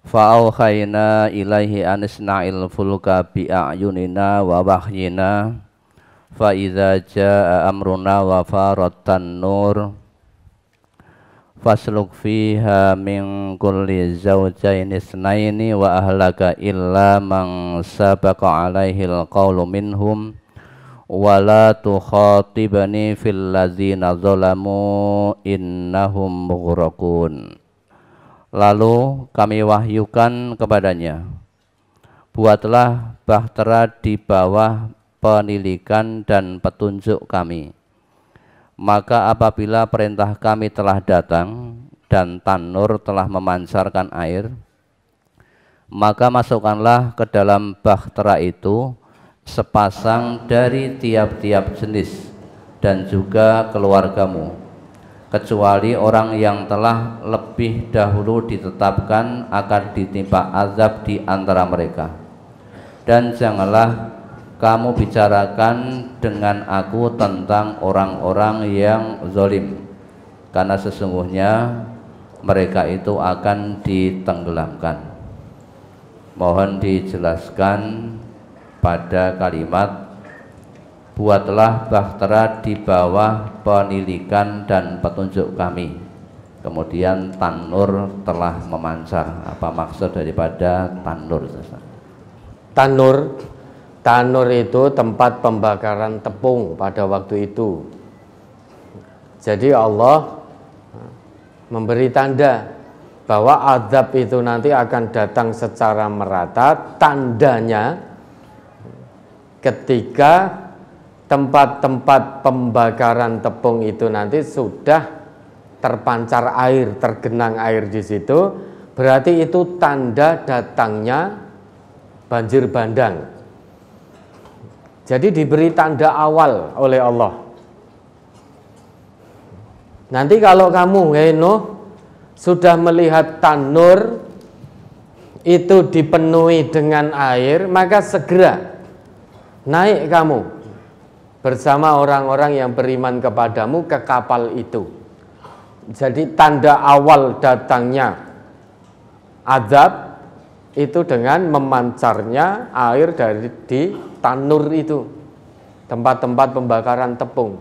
Fa'auhayna ilaihi anisna'il fulka bi'ayunina wa wahyina fa idza jaa amruna wa faratan nur fasluk fiha min kulli zawjaini itsnaini wa ahlaka illa man sabaqa alaihi alqawlu minhum wa la tukhatibani fil ladzina zalamu innahum mughraqun. Lalu kami wahyukan kepadanya, buatlah bahtera di bawah penilikan dan petunjuk kami. Maka apabila perintah kami telah datang dan tanur telah memancarkan air, maka masukkanlah ke dalam bahtera itu sepasang dari tiap-tiap jenis dan juga keluargamu, kecuali orang yang telah lebih dahulu ditetapkan akan ditimpa azab di antara mereka. Dan janganlah kamu bicarakan dengan aku tentang orang-orang yang zalim, karena sesungguhnya mereka itu akan ditenggelamkan. Mohon dijelaskan pada kalimat buatlah bahtera di bawah penilikan dan petunjuk kami, kemudian tanur telah memancar. Apa maksud daripada tanur? Tanur itu tempat pembakaran tepung pada waktu itu. Jadi Allah memberi tanda bahwa azab itu nanti akan datang secara merata. Tandanya ketika tempat-tempat pembakaran tepung itu nanti sudah terpancar air, tergenang air di situ, berarti itu tanda datangnya banjir bandang. Jadi diberi tanda awal oleh Allah. Nanti kalau kamu, Nuh, sudah melihat tanur itu dipenuhi dengan air, maka segera naik kamu bersama orang-orang yang beriman kepadamu ke kapal itu. Jadi tanda awal datangnya azab itu dengan memancarnya air dari di tanur itu, tempat-tempat pembakaran tepung.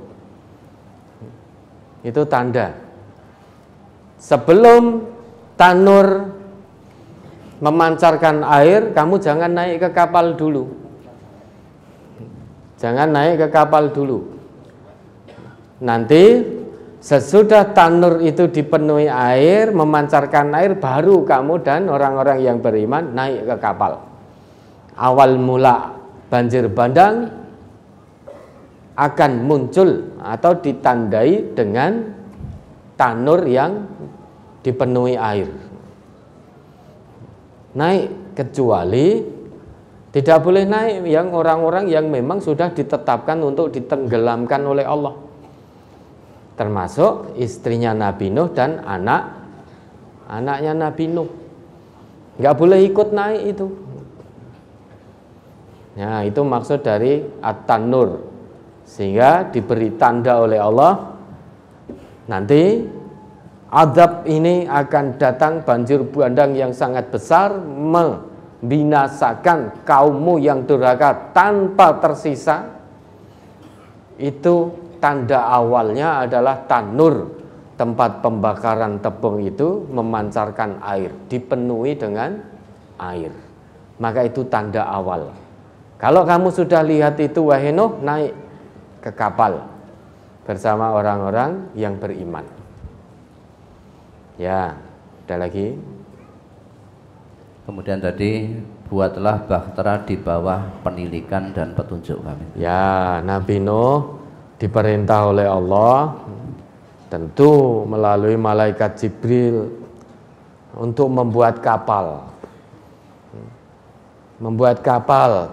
Itu tanda. Sebelum tanur memancarkan air, kamu jangan naik ke kapal dulu. Jangan naik ke kapal dulu. Nanti sesudah tanur itu dipenuhi air, memancarkan air, baru kamu dan orang-orang yang beriman naik ke kapal. Awal mula banjir bandang akan muncul atau ditandai dengan tanur yang dipenuhi air. Naik, kecuali tidak boleh naik yang orang-orang yang memang sudah ditetapkan untuk ditenggelamkan oleh Allah, termasuk istrinya Nabi Nuh dan anaknya Nabi Nuh. Nggak boleh ikut naik itu. Ya, itu maksud dari at-tanur. Sehingga diberi tanda oleh Allah, nanti azab ini akan datang banjir bandang yang sangat besar, membinasakan kaummu yang durhaka tanpa tersisa. Itu tanda awalnya adalah tanur, tempat pembakaran tepung itu memancarkan air, dipenuhi dengan air. Maka itu tanda awal. Kalau kamu sudah lihat itu, wahai Nuh, naik ke kapal bersama orang-orang yang beriman. Ya, ada lagi. Kemudian tadi buatlah bahtera di bawah penilikan dan petunjuk kami. Ya, Nabi Nuh diperintah oleh Allah tentu melalui malaikat Jibril untuk membuat kapal. Membuat kapal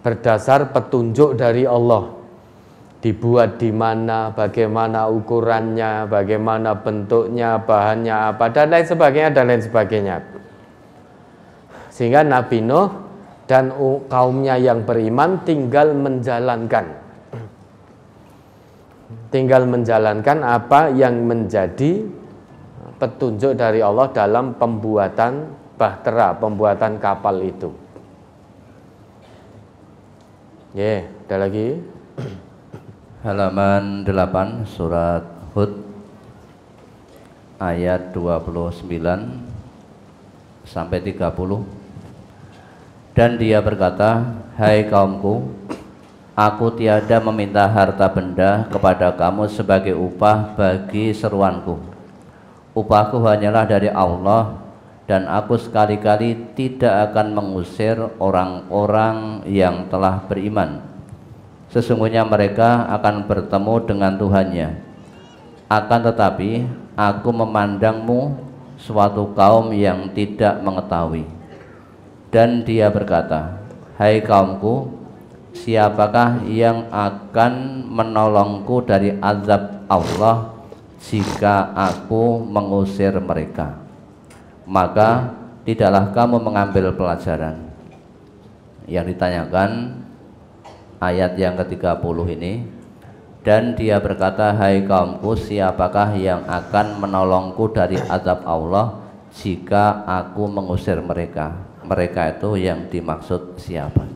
berdasar petunjuk dari Allah. Dibuat di mana, bagaimana ukurannya, bagaimana bentuknya, bahannya apa, dan lain sebagainya, dan lain sebagainya. Sehingga Nabi Nuh dan kaumnya yang beriman tinggal menjalankan apa yang menjadi petunjuk dari Allah dalam pembuatan bahtera, pembuatan kapal itu. Ada lagi? Halaman 8 surat Hud ayat 29 sampai 30. Dan dia berkata, hai kaumku, aku tiada meminta harta benda kepada kamu sebagai upah bagi seruanku. Upahku hanyalah dari Allah, dan aku sekali-kali tidak akan mengusir orang-orang yang telah beriman. Sesungguhnya mereka akan bertemu dengan Tuhannya. Akan tetapi aku memandangmu suatu kaum yang tidak mengetahui. Dan dia berkata, hai kaumku, siapakah yang akan menolongku dari azab Allah jika aku mengusir mereka? Maka tidaklah kamu mengambil pelajaran. Yang ditanyakan ayat yang ke-30 ini, dan dia berkata, hai kaumku, siapakah yang akan menolongku dari azab Allah jika aku mengusir mereka? Mereka itu yang dimaksud siapa?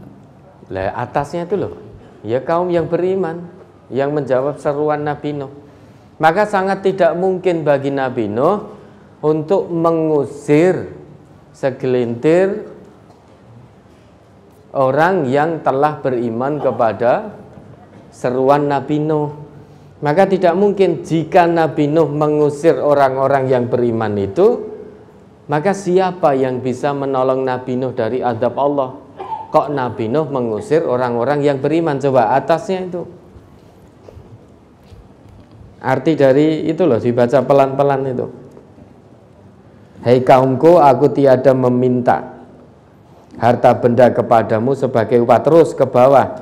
Lah atasnya itu loh, ya kaum yang beriman yang menjawab seruan Nabi Nuh. Maka sangat tidak mungkin bagi Nabi Nuh untuk mengusir segelintir orang yang telah beriman kepada seruan Nabi Nuh. Maka tidak mungkin jika Nabi Nuh mengusir orang-orang yang beriman itu, maka siapa yang bisa menolong Nabi Nuh dari azab Allah? Kok Nabi Nuh mengusir orang-orang yang beriman? Coba atasnya itu. Arti dari itu loh, dibaca pelan-pelan itu. Hei kaumku, aku tiada meminta harta benda kepadamu sebagai upah. Terus ke bawah.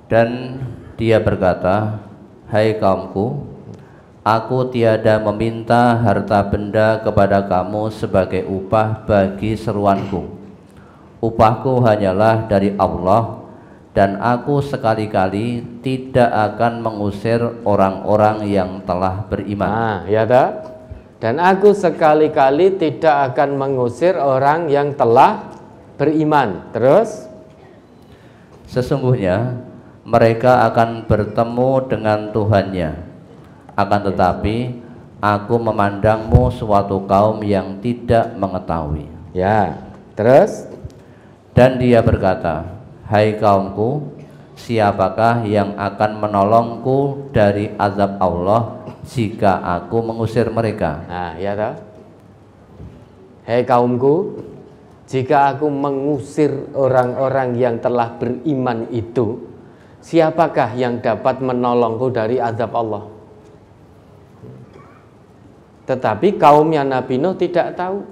Dan dia berkata, hai kaumku, aku tiada meminta harta benda kepada kamu sebagai upah bagi seruanku. Upahku hanyalah dari Allah, dan aku sekali-kali tidak akan mengusir orang-orang yang telah beriman. Nah, ya tak? Dan aku sekali-kali tidak akan mengusir orang yang telah beriman. Terus? Sesungguhnya mereka akan bertemu dengan Tuhannya. Akan tetapi aku memandangmu suatu kaum yang tidak mengetahui. Ya, terus? Dan dia berkata, hai kaumku, siapakah yang akan menolongku dari azab Allah jika aku mengusir mereka? Nah, ya toh. Hei kaumku, jika aku mengusir orang-orang yang telah beriman itu, siapakah yang dapat menolongku dari azab Allah? Tetapi kaumnya Nabi Nuh tidak tahu.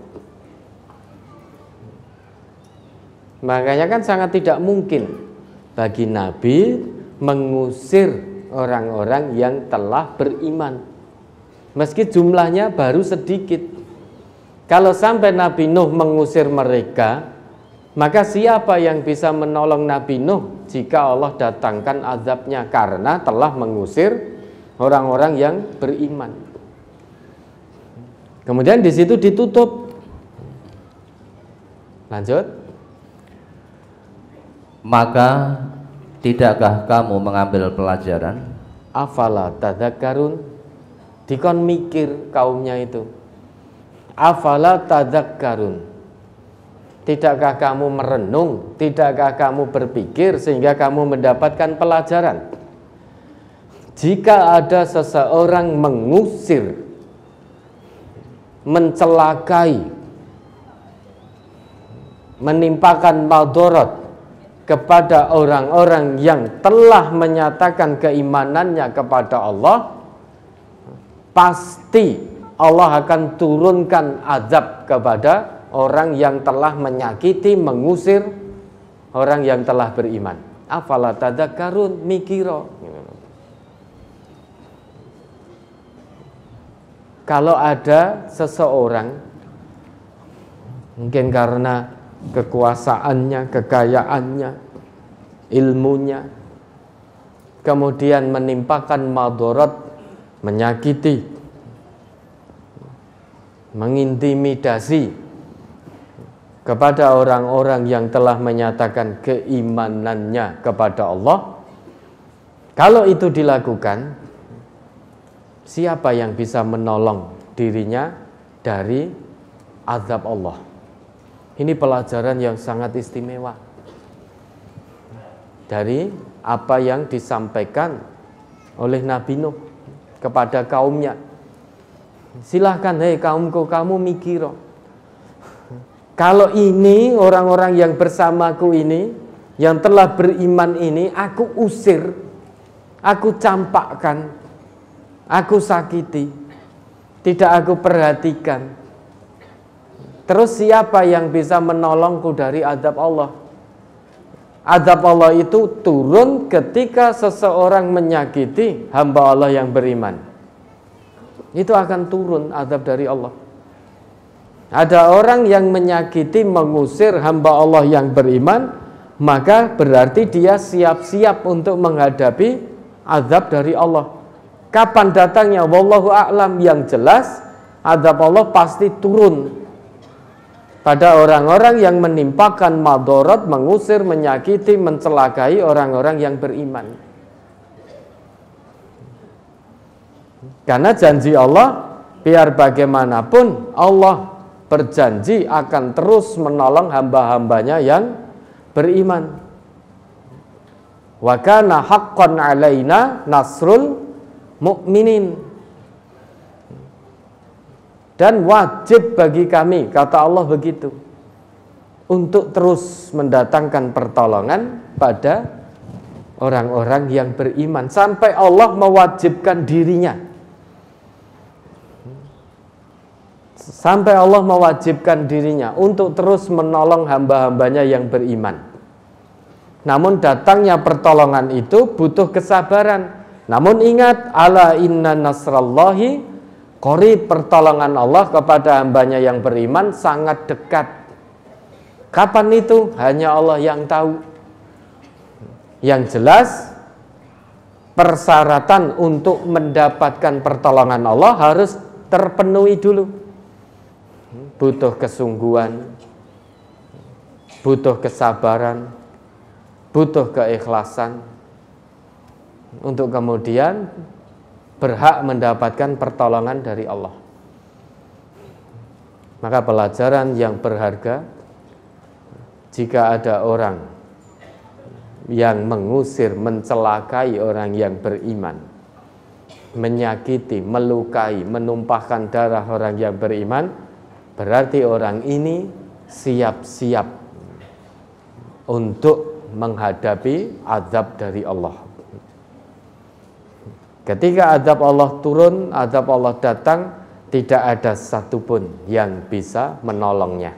Makanya kan sangat tidak mungkin bagi Nabi mengusir orang-orang yang telah beriman, meski jumlahnya baru sedikit. Kalau sampai Nabi Nuh mengusir mereka, maka siapa yang bisa menolong Nabi Nuh jika Allah datangkan azabnya karena telah mengusir orang-orang yang beriman? Kemudian di situ ditutup. Lanjut. Maka tidakkah kamu mengambil pelajaran? Afala tadzakkarun, dikon mikir kaumnya itu. Afala tadzakkarun, tidakkah kamu merenung, tidakkah kamu berpikir sehingga kamu mendapatkan pelajaran? Jika ada seseorang mengusir, mencelakai menimpakan madarat kepada orang-orang yang telah menyatakan keimanannya kepada Allah, pasti Allah akan turunkan azab kepada orang yang telah menyakiti, mengusir orang yang telah beriman. Afala tadakkarun, mikiro. Kalau ada seseorang mungkin karena kekuasaannya, kekayaannya, ilmunya, kemudian menimpakan madarat, menyakiti, mengintimidasi kepada orang-orang yang telah menyatakan keimanannya kepada Allah. Kalau itu dilakukan, siapa yang bisa menolong dirinya dari azab Allah? Ini pelajaran yang sangat istimewa dari apa yang disampaikan oleh Nabi Nuh kepada kaumnya. Silahkan, hei kaumku, kamu mikir, kalau ini orang-orang yang bersamaku ini, yang telah beriman ini, aku usir, aku campakkan, aku sakiti, tidak aku perhatikan. Terus siapa yang bisa menolongku dari azab Allah? Azab Allah itu turun ketika seseorang menyakiti hamba Allah yang beriman. Itu akan turun azab dari Allah. Ada orang yang menyakiti, mengusir hamba Allah yang beriman, maka berarti dia siap-siap untuk menghadapi azab dari Allah. Kapan datangnya? Wallahu a'lam. Yang jelas azab Allah pasti turun pada orang-orang yang menimpakan madarat, mengusir, menyakiti, mencelakai orang-orang yang beriman. Karena janji Allah, biar bagaimanapun Allah berjanji akan terus menolong hamba-hambanya yang beriman. Wa kana haqqan alaina nasrul mu'minin. Dan wajib bagi kami, kata Allah begitu, untuk terus mendatangkan pertolongan pada orang-orang yang beriman sampai Allah mewajibkan dirinya. Sampai Allah mewajibkan dirinya untuk terus menolong hamba-hambanya yang beriman. Namun datangnya pertolongan itu butuh kesabaran. Namun ingat, ala inna nasrallahi qarib, pertolongan Allah kepada hambanya yang beriman sangat dekat. Kapan itu? Hanya Allah yang tahu. Yang jelas, persyaratan untuk mendapatkan pertolongan Allah harus terpenuhi dulu. Butuh kesungguhan, butuh kesabaran, butuh keikhlasan untuk kemudian berhak mendapatkan pertolongan dari Allah. Maka pelajaran yang berharga, jika ada orang yang mengusir, mencelakai orang yang beriman, menyakiti, melukai, menumpahkan darah orang yang beriman, berarti orang ini siap-siap untuk menghadapi azab dari Allah. Ketika azab Allah turun, azab Allah datang, tidak ada satupun yang bisa menolongnya.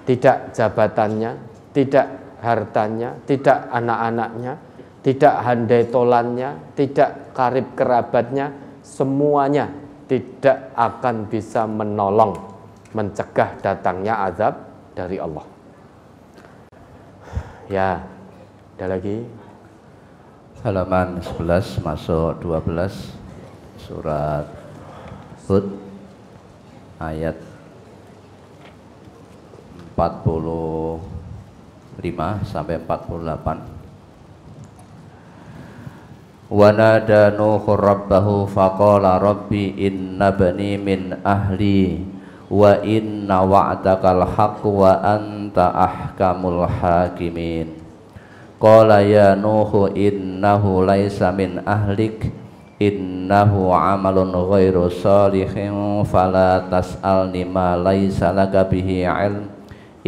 Tidak jabatannya, tidak hartanya, tidak anak-anaknya, tidak handai tolannya, tidak karib kerabatnya, semuanya tidak akan bisa menolong, mencegah datangnya azab dari Allah. Ya, ada lagi. Halaman 11 masuk 12 surat Hud ayat 45 sampai 48. Wa nada Nuhu rabbahu faqala rabbi inna bani min ahli wa inna wa'dakal haqq wa anta ahkamul hakimin. Qala ya Nuhu innahu laisa min ahlik innahu amalun ghairu salihin fala tas'alni ma laisa laka bihi ilm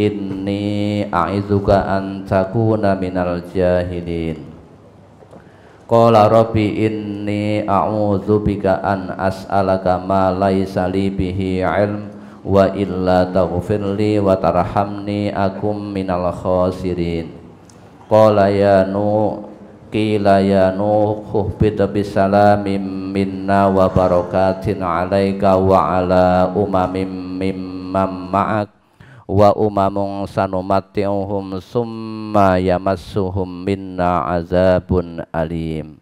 inni a'idzuka an takuna minal jahilin. Qala rabbi inni a'udzubika an as'alaka ma laisa li bihi ilm wa illa taghfirli wa tarhamni akum minal khasirin. Qala ya Nuh qila ya Nuh khubit bisalamin minna wa barakatin alaika wa ala umamim mimman ma'ak wa umamun sanumatti'uhum summa yamassuhum minna azabun alim.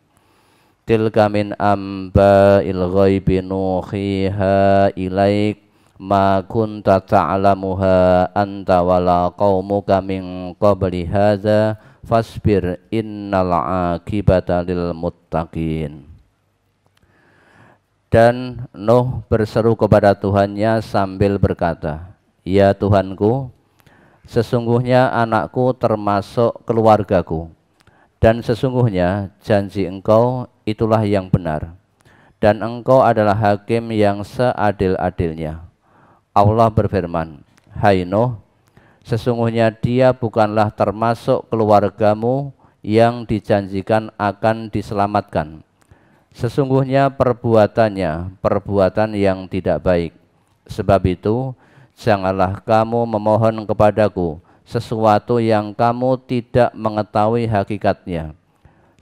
Tilka min amba'il ghaibi nuhiha ilaik ma kunta ta'lamuha anta wala qaumuka min qabli hadza fasbir innal aqibata lil muttaqin. Dan Nuh berseru kepada Tuhannya sambil berkata, ya Tuhanku, sesungguhnya anakku termasuk keluargaku, dan sesungguhnya janji Engkau itulah yang benar, dan Engkau adalah hakim yang seadil-adilnya. Allah berfirman, hai Nuh, sesungguhnya dia bukanlah termasuk keluargamu yang dijanjikan akan diselamatkan. Sesungguhnya perbuatannya perbuatan yang tidak baik. Sebab itu janganlah kamu memohon kepadaku sesuatu yang kamu tidak mengetahui hakikatnya.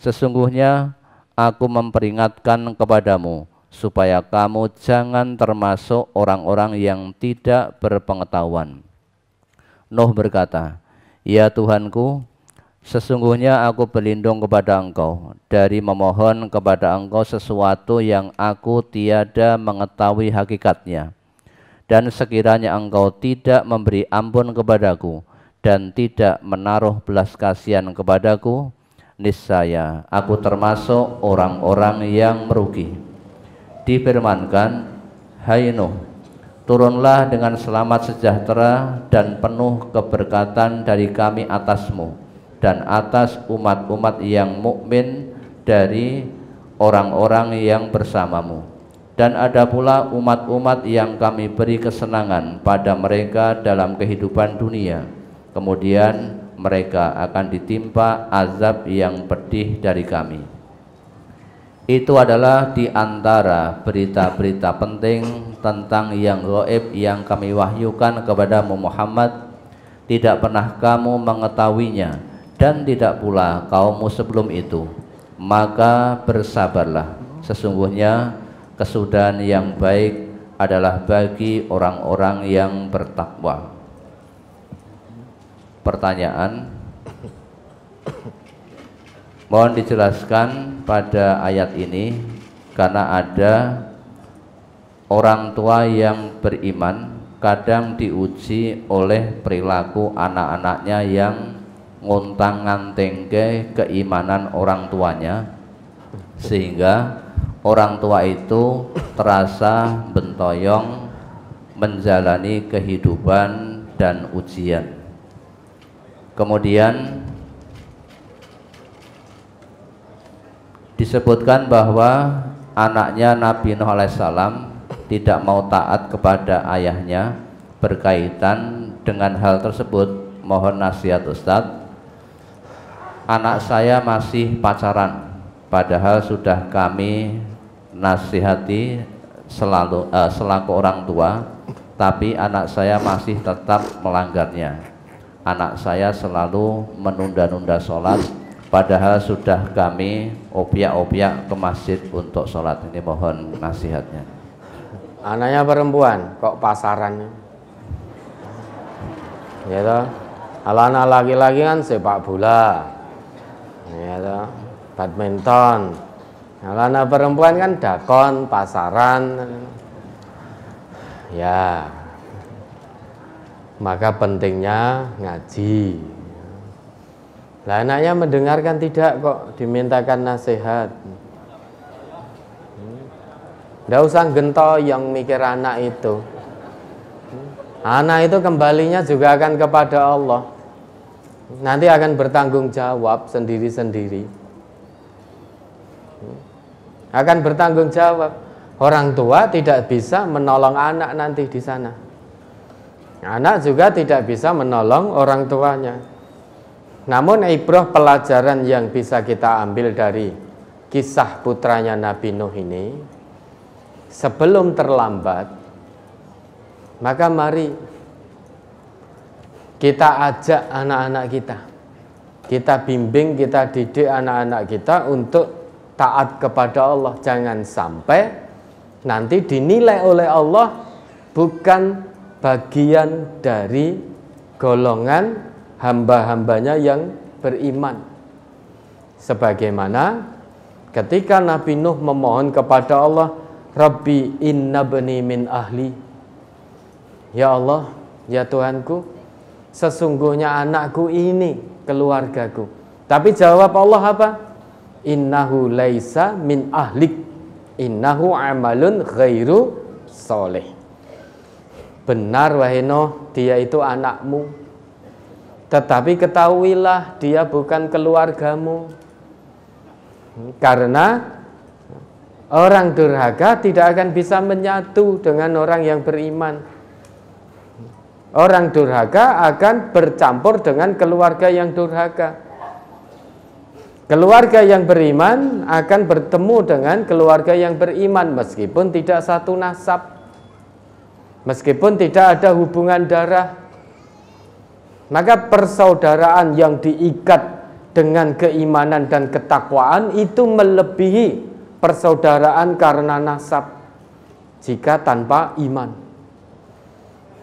Sesungguhnya aku memperingatkan kepadamu supaya kamu jangan termasuk orang-orang yang tidak berpengetahuan. Nuh berkata, ya Tuhanku, sesungguhnya aku berlindung kepada Engkau dari memohon kepada Engkau sesuatu yang aku tiada mengetahui hakikatnya. Dan sekiranya Engkau tidak memberi ampun kepadaku dan tidak menaruh belas kasihan kepadaku, niscaya aku termasuk orang-orang yang merugi. Difirmankan, hai Nuh, turunlah dengan selamat sejahtera dan penuh keberkatan dari kami atasmu dan atas umat-umat yang mukmin dari orang-orang yang bersamamu. Dan ada pula umat-umat yang kami beri kesenangan pada mereka dalam kehidupan dunia. Kemudian mereka akan ditimpa azab yang pedih dari kami. Itu adalah di antara berita-berita penting tentang yang gaib yang kami wahyukan kepadamu Muhammad. Tidak pernah kamu mengetahuinya dan tidak pula kaummu sebelum itu. Maka bersabarlah, sesungguhnya kesudahan yang baik adalah bagi orang-orang yang bertakwa. Pertanyaan, mohon dijelaskan pada ayat ini, karena ada orang tua yang beriman kadang diuji oleh perilaku anak-anaknya yang ngontang-ngantengke keimanan orang tuanya, sehingga orang tua itu terasa bentoyong menjalani kehidupan dan ujian. Kemudian disebutkan bahwa anaknya Nabi Nuh alaihissalam tidak mau taat kepada ayahnya. Berkaitan dengan hal tersebut, mohon nasihat Ustadz. Anak saya masih pacaran, padahal sudah kami nasihati selaku orang tua, tapi anak saya masih tetap melanggarnya. Anak saya selalu menunda-nunda sholat, padahal sudah kami opiak-opiak ke masjid untuk sholat. Ini mohon nasihatnya. Anaknya perempuan kok pasaran, ya toh? Kalau anak laki-laki kan sepak bola, ya toh? Badminton. Kalau anak perempuan kan dakon, pasaran, ya. Maka pentingnya ngaji. Lah anaknya mendengarkan tidak kok, dimintakan nasihat. Nggak usah gentoyong mikir anak itu. Anak itu kembalinya juga akan kepada Allah. Nanti akan bertanggung jawab sendiri-sendiri. Akan bertanggung jawab. Orang tua tidak bisa menolong anak nanti di sana. Anak juga tidak bisa menolong orang tuanya. Namun ibrah pelajaran yang bisa kita ambil dari kisah putranya Nabi Nuh ini, sebelum terlambat, maka mari kita ajak anak-anak kita bimbing, kita didik anak-anak kita untuk taat kepada Allah. Jangan sampai nanti dinilai oleh Allah bukan bagian dari golongan hamba-hambanya yang beriman. Sebagaimana ketika Nabi Nuh memohon kepada Allah, Rabbi inna bani min ahli. Ya Allah, ya Tuhanku, sesungguhnya anakku ini keluargaku. Tapi jawab Allah apa? Innahu laisa min ahlik, innahu amalun ghairu soleh. Benar wahai Nuh, dia itu anakmu, tetapi ketahuilah dia bukan keluargamu. Karena orang durhaka tidak akan bisa menyatu dengan orang yang beriman. Orang durhaka akan bercampur dengan keluarga yang durhaka. Keluarga yang beriman akan bertemu dengan keluarga yang beriman meskipun tidak satu nasab, meskipun tidak ada hubungan darah. Maka persaudaraan yang diikat dengan keimanan dan ketakwaan itu melebihi persaudaraan karena nasab jika tanpa iman.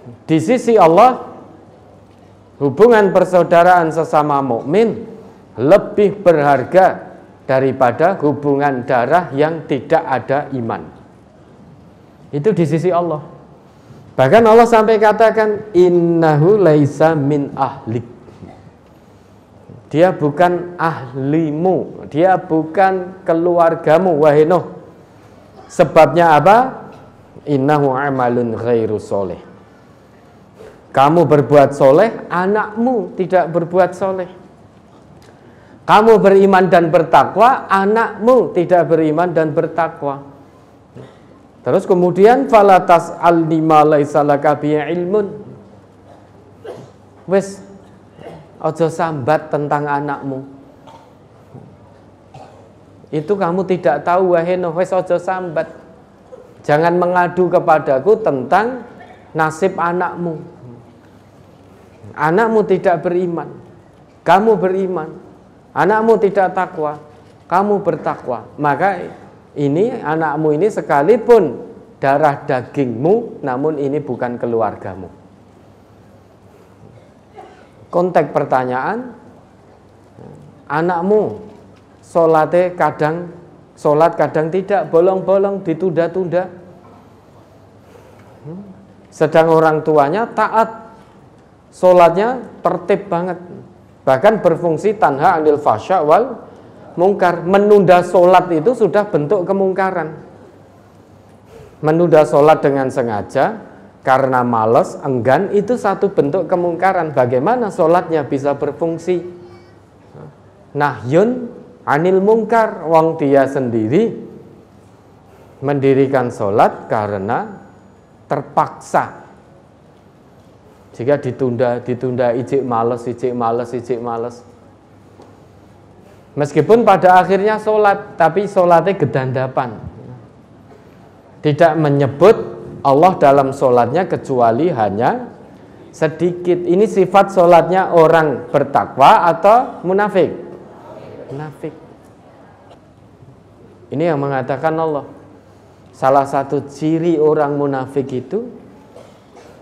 Di sisi Allah, hubungan persaudaraan sesama mukmin lebih berharga daripada hubungan darah yang tidak ada iman. Itu di sisi Allah. Bahkan Allah sampai katakan innahu laisa min ahlik. Dia bukan ahlimu, dia bukan keluargamu wahai Nuh. Sebabnya apa? Innahu amalun ghairu soleh. Kamu berbuat soleh, anakmu tidak berbuat soleh. Kamu beriman dan bertakwa, anakmu tidak beriman dan bertakwa. Terus kemudian falatas al-lima laisa laka bi ilmun. Wes ojo sambat tentang anakmu. Itu kamu tidak tahu wahai Nuh, wes ojo sambat. Jangan mengadu kepadaku tentang nasib anakmu. Anakmu tidak beriman, kamu beriman. Anakmu tidak takwa, kamu bertakwa. Maka ini anakmu ini sekalipun darah dagingmu, namun ini bukan keluargamu. Konteks pertanyaan, anakmu sholat kadang tidak, bolong-bolong, ditunda-tunda. Sedang orang tuanya taat, sholatnya tertib banget, bahkan berfungsi tanha anil fasya wal mungkar. Menunda sholat itu sudah bentuk kemungkaran. Menunda sholat dengan sengaja karena malas, enggan, itu satu bentuk kemungkaran. Bagaimana sholatnya bisa berfungsi? Nahyun anil mungkar, wong dia sendiri mendirikan sholat karena terpaksa. Jika ditunda, ijik males. Meskipun pada akhirnya sholat, tapi sholatnya gedandapan. Tidak menyebut Allah dalam sholatnya kecuali hanya sedikit. Ini sifat sholatnya orang bertakwa atau munafik? Munafik. Ini yang mengatakan Allah. Salah satu ciri orang munafik itu,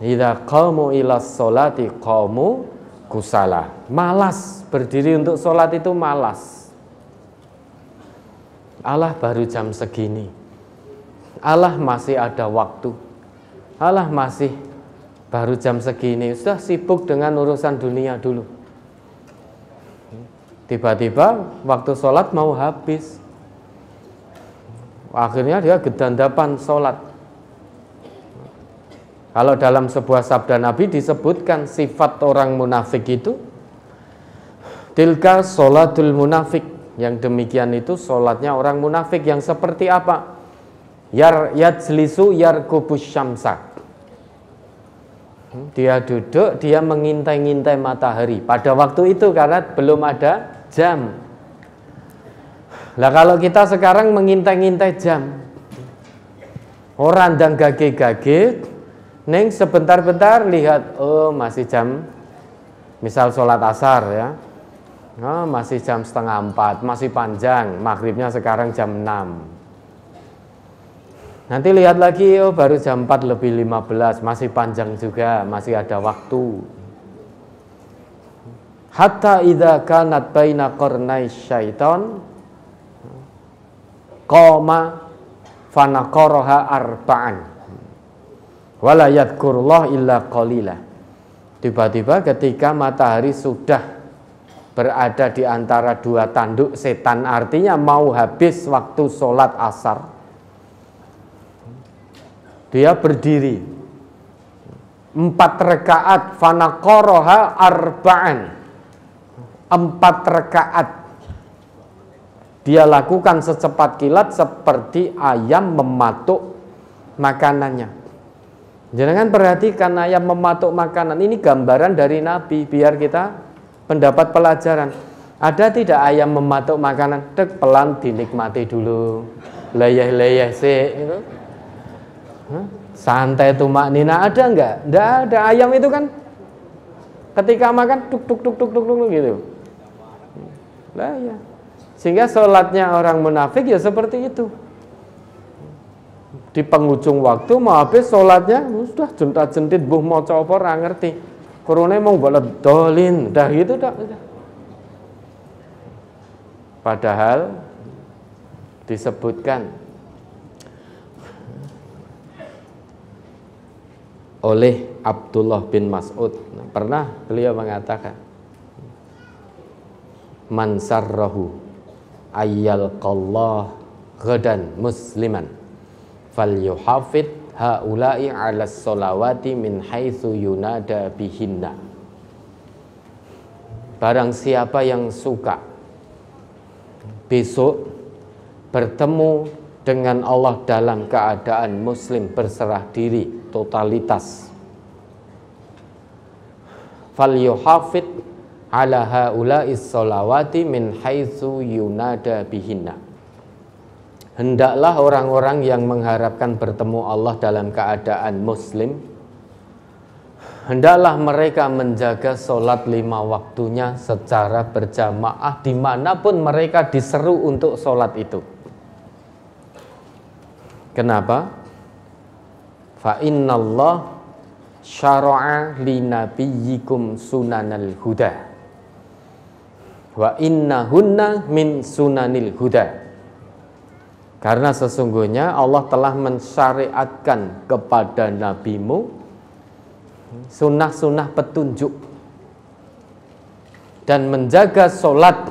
idza qamu ilas sholati qamu kusala. Malas, berdiri untuk sholat itu malas. Allah baru jam segini, Allah masih ada waktu, Allah masih baru jam segini, sudah sibuk dengan urusan dunia dulu. Tiba-tiba waktu sholat mau habis, akhirnya dia gedandapan sholat. Kalau dalam sebuah sabda Nabi disebutkan sifat orang munafik itu, tilka sholatul munafik, yang demikian itu sholatnya orang munafik. Yang seperti apa? Yajlisu yarkubus syamsa. Dia duduk, dia mengintai-ngintai matahari. Pada waktu itu karena belum ada jam. Lah kalau kita sekarang mengintai-ngintai jam, orang dan gage-gage, neng sebentar-bentar lihat, oh masih jam, misal sholat asar ya, oh, masih jam 3:30, masih panjang, maghribnya sekarang jam 6. Nanti lihat lagi, oh baru jam 4:15, masih panjang juga, masih ada waktu. Hatta idza kanat baina qarnai syaiton qoma fanaqaraha arba'an wala yadhkurullah illa qalila. Tiba-tiba ketika matahari sudah berada di antara dua tanduk setan, artinya mau habis waktu sholat asar, dia berdiri 4 rakaat, fanaqaraha arba'an, 4 rakaat dia lakukan secepat kilat seperti ayam mematuk makanannya. Jangan perhatikan ayam mematuk makanan, ini gambaran dari Nabi biar kita pendapat pelajaran. Ada tidak ayam mematuk makanan? Dek, pelan dinikmati dulu, leyeh-leyeh sih itu. Santai tumak nina, ada enggak? Enggak ada. Ayam itu kan ketika makan tuk tuk tuk tuk tuk tuk gitu. Lah ya. Sehingga sholatnya orang munafik ya seperti itu. Di penghujung waktu mau habis sholatnya sudah jentat-jentit buh mau coba ora ngerti. Kurune mau bolet dolin, dah gitu dah. Padahal disebutkan oleh Abdullah bin Mas'ud, pernah beliau mengatakan, man sarrahu ayyalqallah ghadan musliman falyuhafid haula'i ala sholawati min haitsu yunada bihinna. Barang siapa yang suka besok bertemu dengan Allah dalam keadaan muslim berserah diri totalitas, falyuhafid ala haula'is sholawati min haitsu yunada bihinna. Hendaklah orang-orang yang mengharapkan bertemu Allah dalam keadaan muslim, hendaklah mereka menjaga sholat 5 waktunya secara berjamaah dimanapun mereka diseru untuk sholat itu. Kenapa? Fa innallah syara'a li nabiyyikum sunanal huda wa innahunna min sunanil huda. Karena sesungguhnya Allah telah mensyariatkan kepada nabimu sunnah-sunnah petunjuk, dan menjaga sholat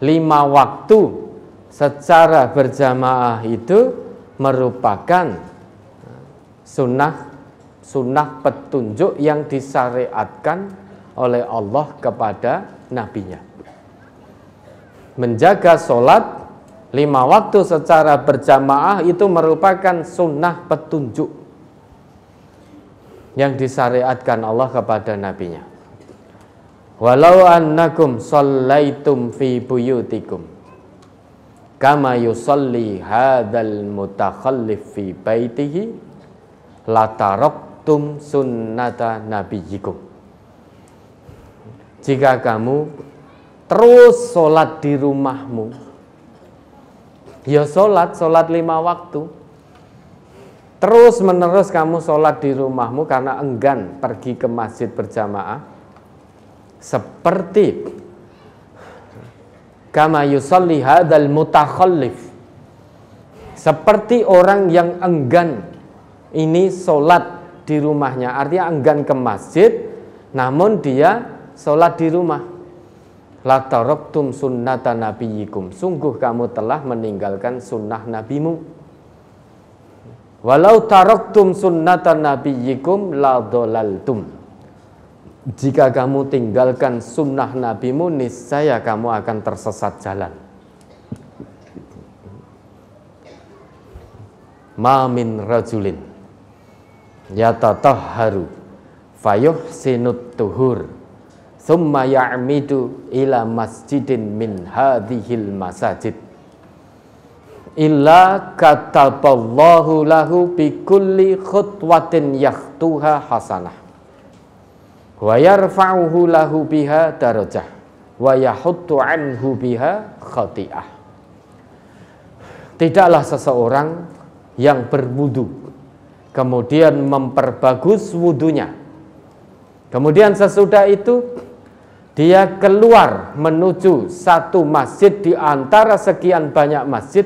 5 waktu secara berjamaah itu merupakan sunnah petunjuk yang disyariatkan oleh Allah kepada nabinya. Menjaga sholat 5 waktu secara berjamaah itu merupakan sunnah petunjuk yang disyariatkan Allah kepada nabinya. Walau annakum shallaitum fi buyutikum kama yusalli hadzal mutakhallif fi baitihi lataraktum sunnata nabiyyikum. Jika kamu terus sholat di rumahmu, ya sholat 5 waktu, terus menerus kamu sholat di rumahmu karena enggan pergi ke masjid berjamaah, seperti kama yusalli hadzal mutakhallif, seperti orang yang enggan ini sholat di rumahnya, artinya enggan ke masjid namun dia sholat di rumah. La taraktum sunnata nabiyyikum, sungguh kamu telah meninggalkan sunnah nabimu. Walau taraktum sunnata nabiyyikum la dhalaltum, jika kamu tinggalkan sunnah nabimu niscaya kamu akan tersesat jalan. Ma min rajulin yatatahharu fayuhsinut tuhur thumma ya'midu ila masjidin min hadhil masajid illa kataballahu lahu bi kulli khutwatin yakhtuha hasanah wa yarfa'uhu lahu biha darajah wa yahuttu anhu biha khati'ah. Tidaklah seseorang yang berwudu kemudian memperbagus wudunya, kemudian sesudah itu dia keluar menuju satu masjid di antara sekian banyak masjid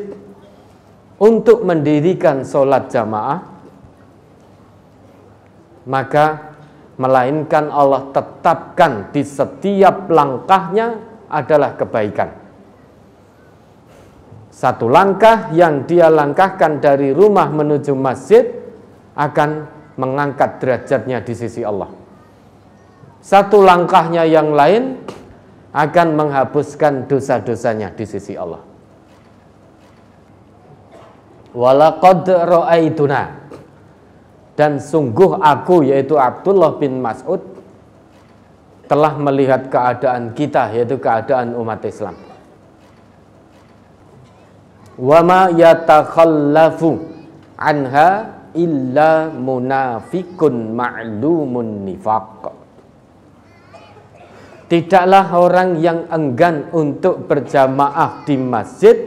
untuk mendirikan sholat jamaah, maka melainkan Allah tetapkan di setiap langkahnya adalah kebaikan. Satu langkah yang dia langkahkan dari rumah menuju masjid akan mengangkat derajatnya di sisi Allah. Satu langkahnya yang lain akan menghapuskan dosa-dosanya di sisi Allah. Walaqad ra'aituna, dan sungguh aku, yaitu Abdullah bin Mas'ud, telah melihat keadaan kita, yaitu keadaan umat Islam. Wa ma yatakhallafu anha illa munafikun ma'lumun nifaq. Tidaklah orang yang enggan untuk berjamaah di masjid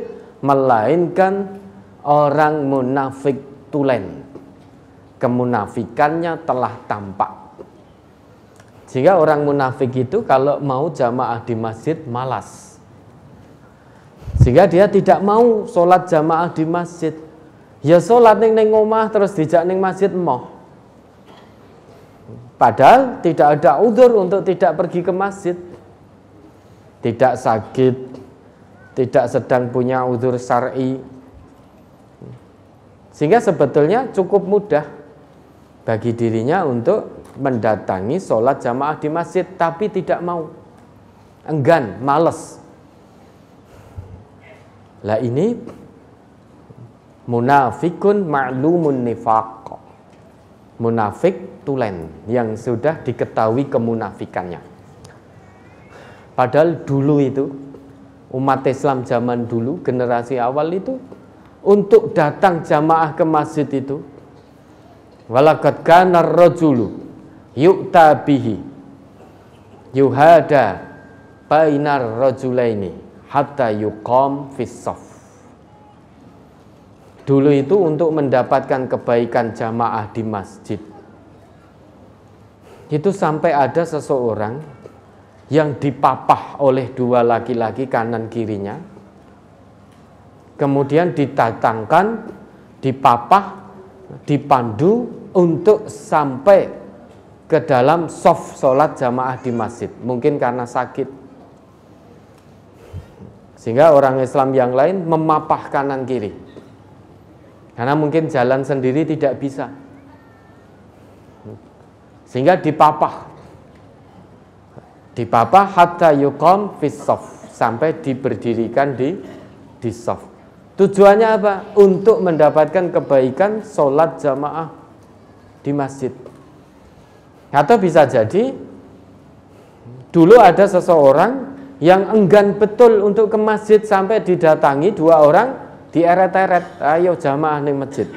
melainkan orang munafik tulen. Kemunafikannya telah tampak. Sehingga orang munafik itu kalau mau jamaah di masjid malas. Sehingga dia tidak mau sholat jamaah di masjid. Ya sholat ning omah terus dijak ning masjid moh. Padahal tidak ada udzur untuk tidak pergi ke masjid. Tidak sakit, tidak sedang punya udzur syar'i. Sehingga sebetulnya cukup mudah bagi dirinya untuk mendatangi sholat jamaah di masjid, tapi tidak mau, enggan, malas. Lah ini munafikun ma'lumun nifaq, munafik tulen yang sudah diketahui kemunafikannya. Padahal dulu itu umat Islam zaman dulu, generasi awal itu, untuk datang jamaah ke masjid itu, walaqad kana ar-rajulu yu'ta bihi yuhada bainar rajulaini hatta yuqam fis shaf. Dulu itu untuk mendapatkan kebaikan jamaah di masjid, itu sampai ada seseorang yang dipapah oleh dua laki-laki kanan kirinya, kemudian didatangkan, dipapah, dipandu untuk sampai ke dalam shaf sholat jamaah di masjid. Mungkin karena sakit, sehingga orang Islam yang lain memapah kanan kiri, karena mungkin jalan sendiri tidak bisa, sehingga dipapah hatta yuqam fis shaf, sampai diberdirikan di shaf. Tujuannya apa? Untuk mendapatkan kebaikan sholat jamaah di masjid. Atau bisa jadi dulu ada seseorang yang enggan betul untuk ke masjid, sampai didatangi dua orang, dieret-eret, ayo jamaah ning masjid.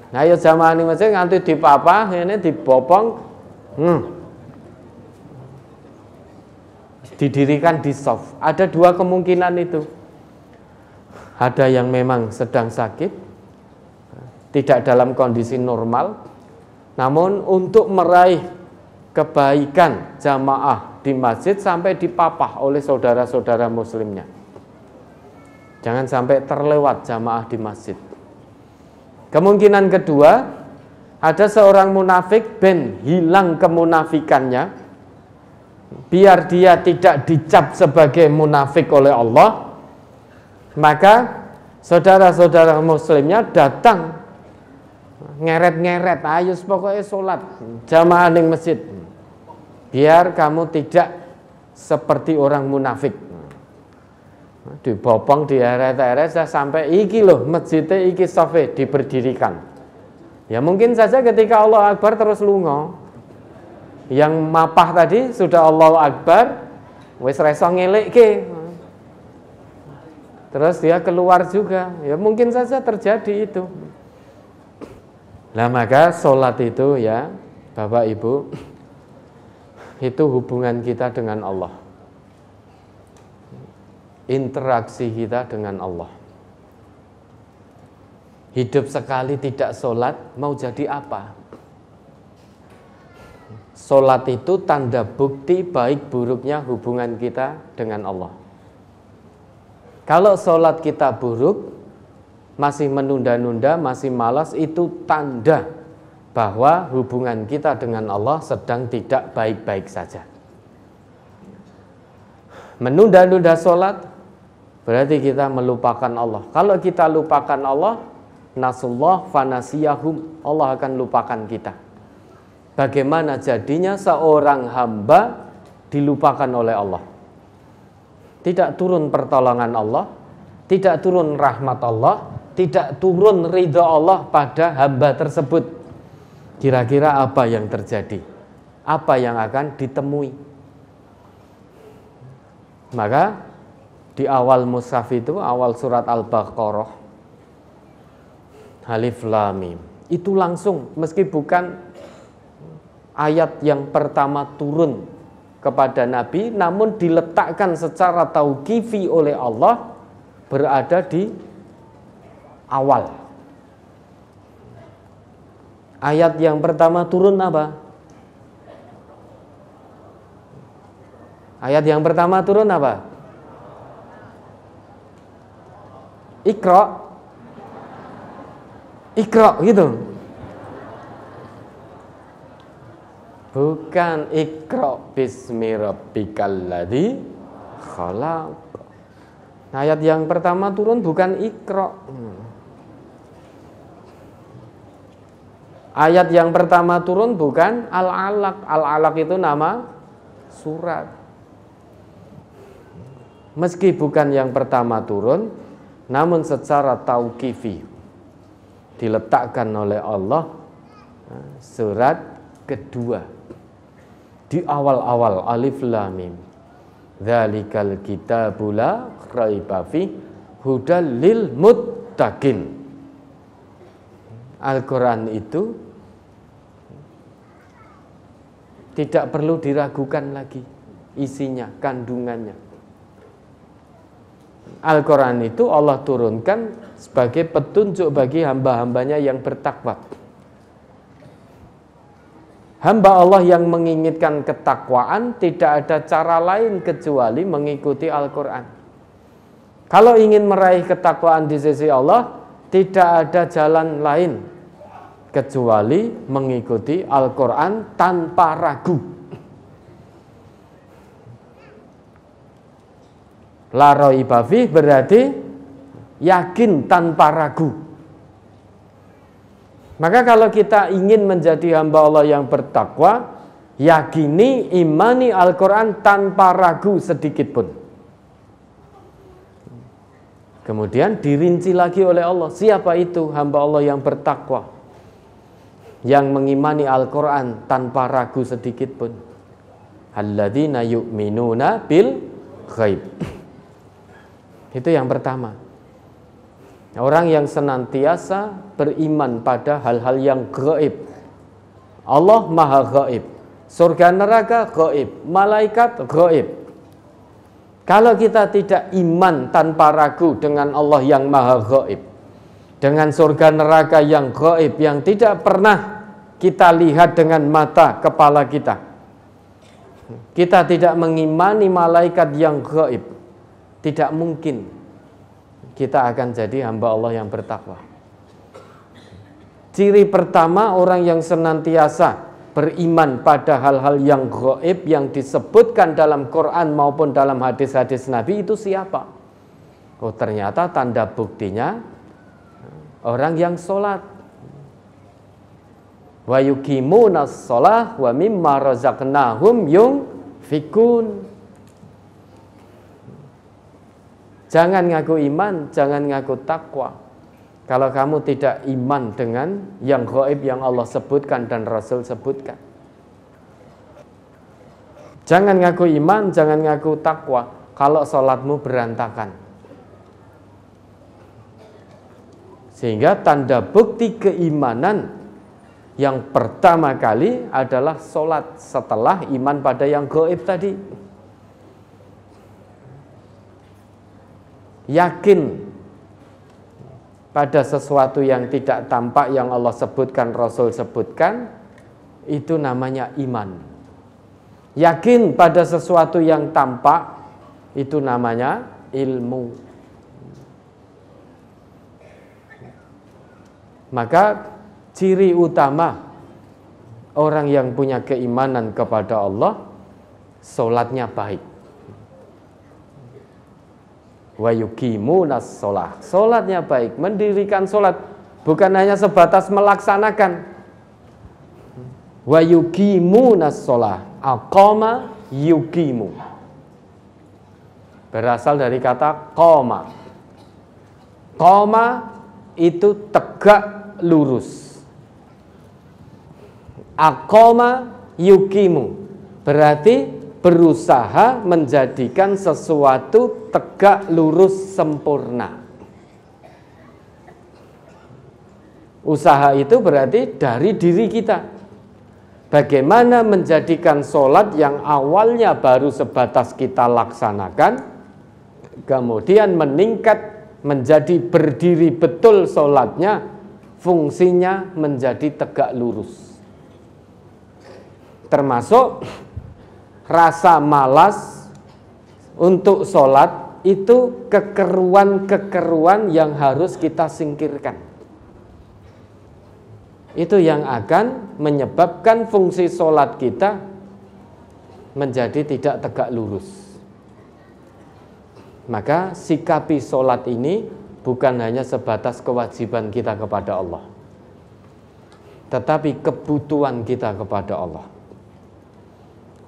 Ayo jamaah ning masjid, nganti dipapah, ini dibopong, didirikan di shaf. Ada dua kemungkinan itu. Ada yang memang sedang sakit, tidak dalam kondisi normal, namun untuk meraih kebaikan jamaah di masjid sampai dipapah oleh saudara-saudara muslimnya. Jangan sampai terlewat jamaah di masjid. Kemungkinan kedua, ada seorang munafik ben hilang kemunafikannya, biar dia tidak dicap sebagai munafik oleh Allah, maka saudara-saudara muslimnya datang ngeret-ngeret, ayo pokoknya sholat jamaah ning masjid, biar kamu tidak seperti orang munafik. Dibopong, dieret-eret sampai iki loh masjidnya, iki sofe diberdirikan. Ya mungkin saja ketika Allah Akbar terus lunga. Yang mapah tadi sudah Allahu Akbar, wis reso ngelekke. Terus dia keluar juga. Ya mungkin saja terjadi itu. Nah maka sholat itu ya Bapak Ibu, itu hubungan kita dengan Allah, interaksi kita dengan Allah. Hidup sekali tidak sholat mau jadi apa? Sholat itu tanda bukti baik buruknya hubungan kita dengan Allah. Kalau sholat kita buruk, masih menunda-nunda, masih malas, itu tanda bahwa hubungan kita dengan Allah sedang tidak baik-baik saja. Menunda-nunda sholat berarti kita melupakan Allah. Kalau kita lupakan Allah, nasullah fanasiyahum, Allah akan lupakan kita. Bagaimana jadinya seorang hamba dilupakan oleh Allah? Tidak turun pertolongan Allah, tidak turun rahmat Allah, tidak turun ridha Allah pada hamba tersebut. Kira-kira apa yang terjadi? Apa yang akan ditemui? Maka di awal mushaf itu, awal surat Al-Baqarah, Alif Lam Mim, itu langsung, meski bukan ayat yang pertama turun kepada Nabi, namun diletakkan secara tauqifi oleh Allah, berada di awal. Ayat yang pertama turun apa? Ayat yang pertama turun apa? Iqra. Iqra gitu. Bukan Iqra bismi rabbikal ladzi khalaq. Ayat yang pertama turun bukan Iqra. Ayat yang pertama turun bukan Al-Alaq. Al-Alaq itu nama surat. Meski bukan yang pertama turun, namun secara tauqifi diletakkan oleh Allah surat kedua. Di awal-awal, Alif Lam Mim, dzalikal kitabu la raiba fi hudal lil muttaqin. Al-Quran itu tidak perlu diragukan lagi isinya, kandungannya. Al-Quran itu Allah turunkan sebagai petunjuk bagi hamba-hambanya yang bertakwa. Hamba Allah yang menginginkan ketakwaan tidak ada cara lain kecuali mengikuti Al-Quran. Kalau ingin meraih ketakwaan di sisi Allah, tidak ada jalan lain kecuali mengikuti Al-Quran tanpa ragu. La raiba fih berarti yakin tanpa ragu. Maka kalau kita ingin menjadi hamba Allah yang bertakwa, yakini, imani Al-Quran tanpa ragu sedikit pun. Kemudian dirinci lagi oleh Allah, siapa itu hamba Allah yang bertakwa, yang mengimani Al-Quran tanpa ragu sedikit pun? Alladzina yu'minuna bil ghaib. Itu yang pertama. Orang yang senantiasa beriman pada hal-hal yang gaib. Allah maha gaib, surga neraka gaib, malaikat gaib. Kalau kita tidak iman tanpa ragu dengan Allah yang maha gaib, dengan surga neraka yang gaib, yang tidak pernah kita lihat dengan mata kepala kita, kita tidak mengimani malaikat yang gaib, tidak mungkin kita akan jadi hamba Allah yang bertakwa. Ciri pertama orang yang senantiasa beriman pada hal-hal yang gaib yang disebutkan dalam Quran maupun dalam hadis-hadis Nabi itu siapa? Oh, ternyata tanda buktinya orang yang sholat. Wa yuqimunas sholah wa mimma razaqnahum yunfikun. Jangan ngaku iman, jangan ngaku takwa, kalau kamu tidak iman dengan yang gaib yang Allah sebutkan dan Rasul sebutkan. Jangan ngaku iman, jangan ngaku takwa kalau sholatmu berantakan. Sehingga tanda bukti keimanan yang pertama kali adalah sholat setelah iman pada yang gaib tadi. Yakin pada sesuatu yang tidak tampak yang Allah sebutkan, Rasul sebutkan, itu namanya iman. Yakin pada sesuatu yang tampak, itu namanya ilmu. Maka ciri utama orang yang punya keimanan kepada Allah, sholatnya baik. Wa yuqimunas sholah, sholatnya baik, mendirikan sholat, bukan hanya sebatas melaksanakan. Wa yuqimunas sholah, aqama yuqimu, berasal dari kata qoma. Qoma itu tegak lurus. Aqama yuqimu berarti berusaha menjadikan sesuatu tegak lurus sempurna. Usaha itu berarti dari diri kita. Bagaimana menjadikan sholat yang awalnya baru sebatas kita laksanakan, kemudian meningkat menjadi berdiri betul sholatnya, fungsinya menjadi tegak lurus. Termasuk rasa malas untuk sholat itu kekeruan-kekeruan yang harus kita singkirkan. Itu yang akan menyebabkan fungsi sholat kita menjadi tidak tegak lurus. Maka sikapi sholat ini bukan hanya sebatas kewajiban kita kepada Allah, tetapi kebutuhan kita kepada Allah.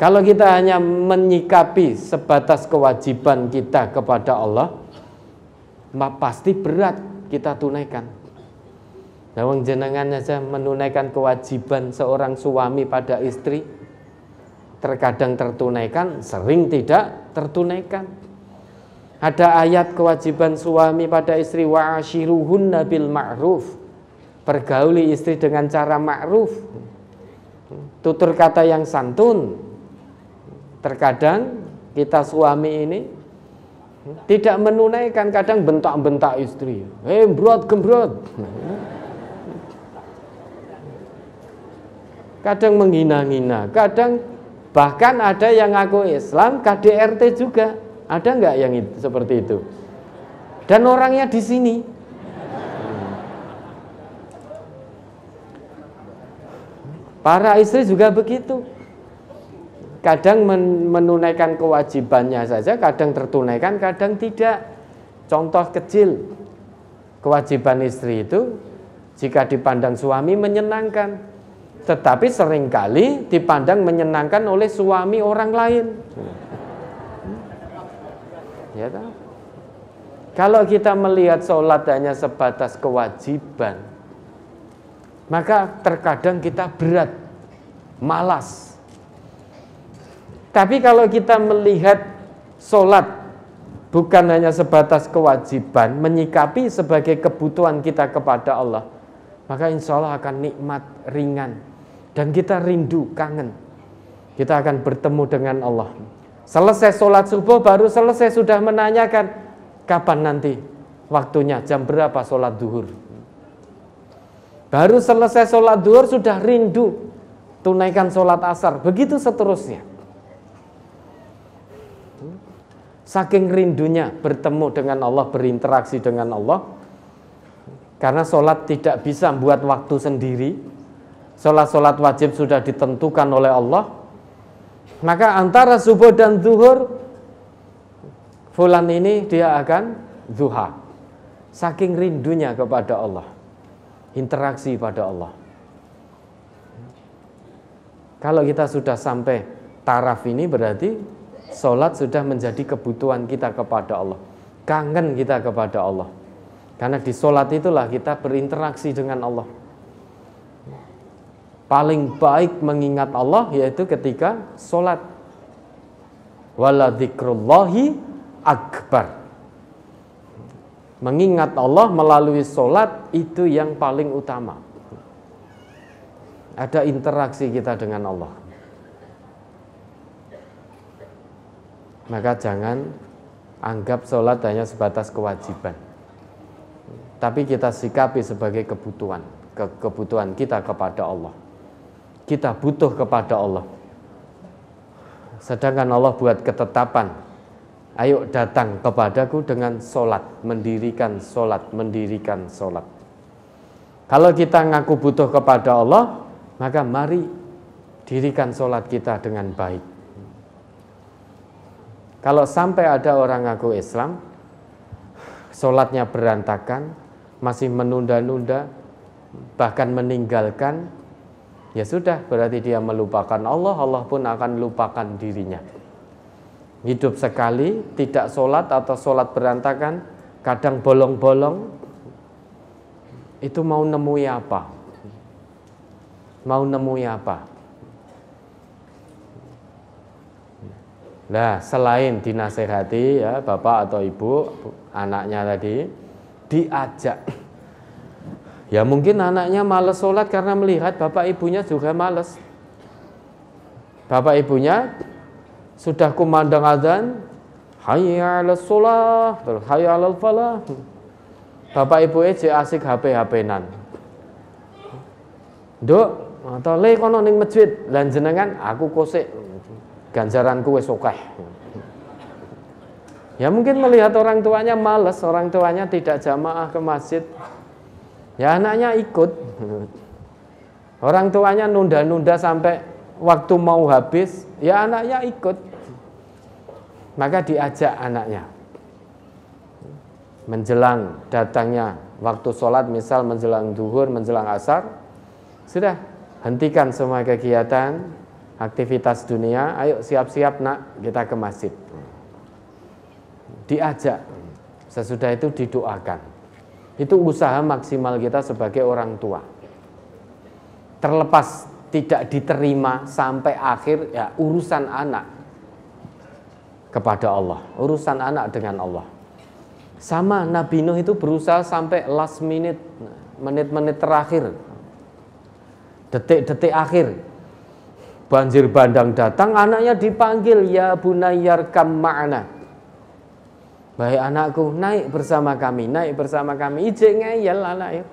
Kalau kita hanya menyikapi sebatas kewajiban kita kepada Allah, pasti berat kita tunaikan. Nah, wong jenengan saja menunaikan kewajiban seorang suami pada istri, terkadang tertunaikan, sering tidak tertunaikan. Ada ayat kewajiban suami pada istri, wa ashiruhunna bil ma'ruf, pergauli istri dengan cara ma'ruf, tutur kata yang santun. Terkadang kita suami ini tidak menunaikan, kadang bentak-bentak istri, gembrot, kadang menghina-hina, kadang bahkan ada yang ngaku Islam KDRT juga, ada nggak yang itu, seperti itu? Dan orangnya di sini. Para istri juga begitu. Kadang menunaikan kewajibannya saja, kadang tertunaikan, kadang tidak. Contoh kecil, kewajiban istri itu jika dipandang suami menyenangkan, tetapi seringkali dipandang menyenangkan oleh suami orang lain. Ya, kalau kita melihat sholat hanya sebatas kewajiban, maka terkadang kita berat, malas. Tapi kalau kita melihat sholat bukan hanya sebatas kewajiban, menyikapi sebagai kebutuhan kita kepada Allah, maka insya Allah akan nikmat, ringan, dan kita rindu, kangen. Kita akan bertemu dengan Allah. Selesai sholat subuh, baru selesai sudah menanyakan, kapan nanti waktunya, jam berapa sholat duhur. Baru selesai sholat duhur sudah rindu, tunaikan sholat asar, begitu seterusnya. Saking rindunya bertemu dengan Allah, berinteraksi dengan Allah. Karena sholat tidak bisa buat waktu sendiri. Sholat-sholat wajib sudah ditentukan oleh Allah. Maka antara subuh dan zuhur, fulan ini dia akan zuha. Saking rindunya kepada Allah, interaksi pada Allah. Kalau kita sudah sampai taraf ini, berarti sholat sudah menjadi kebutuhan kita kepada Allah. Kangen kita kepada Allah. Karena di sholat itulah kita berinteraksi dengan Allah. Paling baik mengingat Allah yaitu ketika sholat. Wala dzikrullahi akbar. Mengingat Allah melalui sholat itu yang paling utama. Ada interaksi kita dengan Allah. Maka jangan anggap sholat hanya sebatas kewajiban, tapi kita sikapi sebagai kebutuhan kita kepada Allah. Kita butuh kepada Allah. Sedangkan Allah buat ketetapan, ayo datang kepadaku dengan sholat, mendirikan sholat, mendirikan sholat. Kalau kita ngaku butuh kepada Allah, maka mari dirikan sholat kita dengan baik. Kalau sampai ada orang ngaku Islam, sholatnya berantakan, masih menunda-nunda, bahkan meninggalkan, ya sudah, berarti dia melupakan Allah, Allah pun akan lupakan dirinya. Hidup sekali, tidak sholat atau sholat berantakan, kadang bolong-bolong, itu mau nemui apa? Mau nemui apa? Nah, selain dinasehati ya bapak atau ibu, anaknya tadi diajak. Ya mungkin anaknya malas sholat karena melihat bapak ibunya juga malas. Bapak ibunya sudah kumandang azan, hayya 'alas sholah, hayya 'alal falah. Bapak ibu asik HP-HP-nan. Nduk, atau le kono ning masjid, lan jenengan aku kosek. Ganjaranku wis akeh. Ya mungkin melihat orang tuanya malas, orang tuanya tidak jamaah ke masjid. Ya anaknya ikut. Orang tuanya nunda-nunda sampai waktu mau habis, ya anaknya ikut. Maka diajak anaknya. Menjelang datangnya waktu sholat, misal menjelang zuhur, menjelang asar, sudah hentikan semua kegiatan, aktivitas dunia, ayo siap-siap nak, kita ke masjid. Diajak, sesudah itu didoakan. Itu usaha maksimal kita sebagai orang tua. Terlepas tidak diterima sampai akhir, ya urusan anak kepada Allah, urusan anak dengan Allah. Sama Nabi Nuh itu berusaha sampai last minute, menit-menit terakhir, detik-detik akhir. Banjir bandang datang, anaknya dipanggil, ya bunayyarkam ma'ana. Wahai anakku, naik bersama kami, naik bersama kami. Ijek ngeyel anaknya.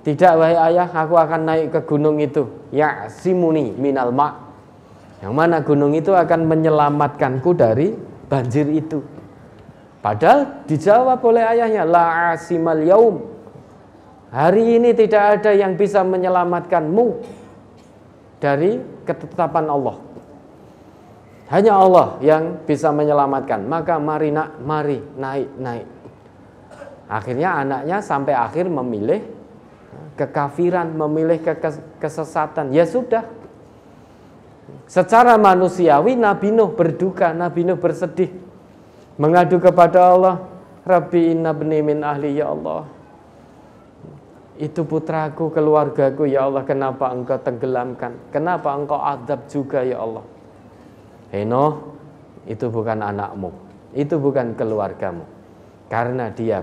Tidak wahai ayah, aku akan naik ke gunung itu. Ya simuni minal ma'. Yang mana gunung itu akan menyelamatkanku dari banjir itu. Padahal dijawab oleh ayahnya, la asimal yaum. Hari ini tidak ada yang bisa menyelamatkanmu dari ketetapan Allah. Hanya Allah yang bisa menyelamatkan. Maka mari nak, mari naik. Akhirnya anaknya sampai akhir memilih kekafiran, memilih kesesatan. Ya sudah. Secara manusiawi Nabi Nuh berduka, Nabi Nuh bersedih, mengadu kepada Allah, Rabbi inna bni min ahli, ya Allah, itu putraku, keluargaku, ya Allah, kenapa engkau tenggelamkan? Kenapa engkau azab juga, ya Allah? Nuh, itu bukan anakmu, itu bukan keluargamu, karena dia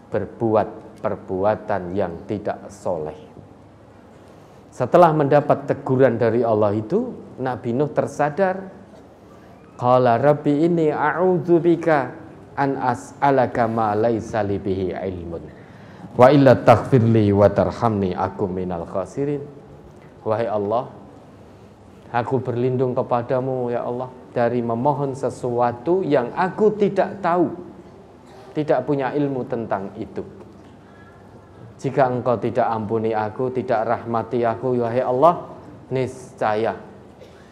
berbuat perbuatan yang tidak soleh. Setelah mendapat teguran dari Allah itu, Nabi Nuh tersadar. Qala Rabbi inni a'udzubika an as'alaka ma laisa li bihi ilmun. Wa illa taghfirli wa tarhamni aku minal khasirin. Wahai Allah, aku berlindung kepadamu ya Allah dari memohon sesuatu yang aku tidak tahu, tidak punya ilmu tentang itu. Jika engkau tidak ampuni aku, tidak rahmati aku, wahai Allah, niscaya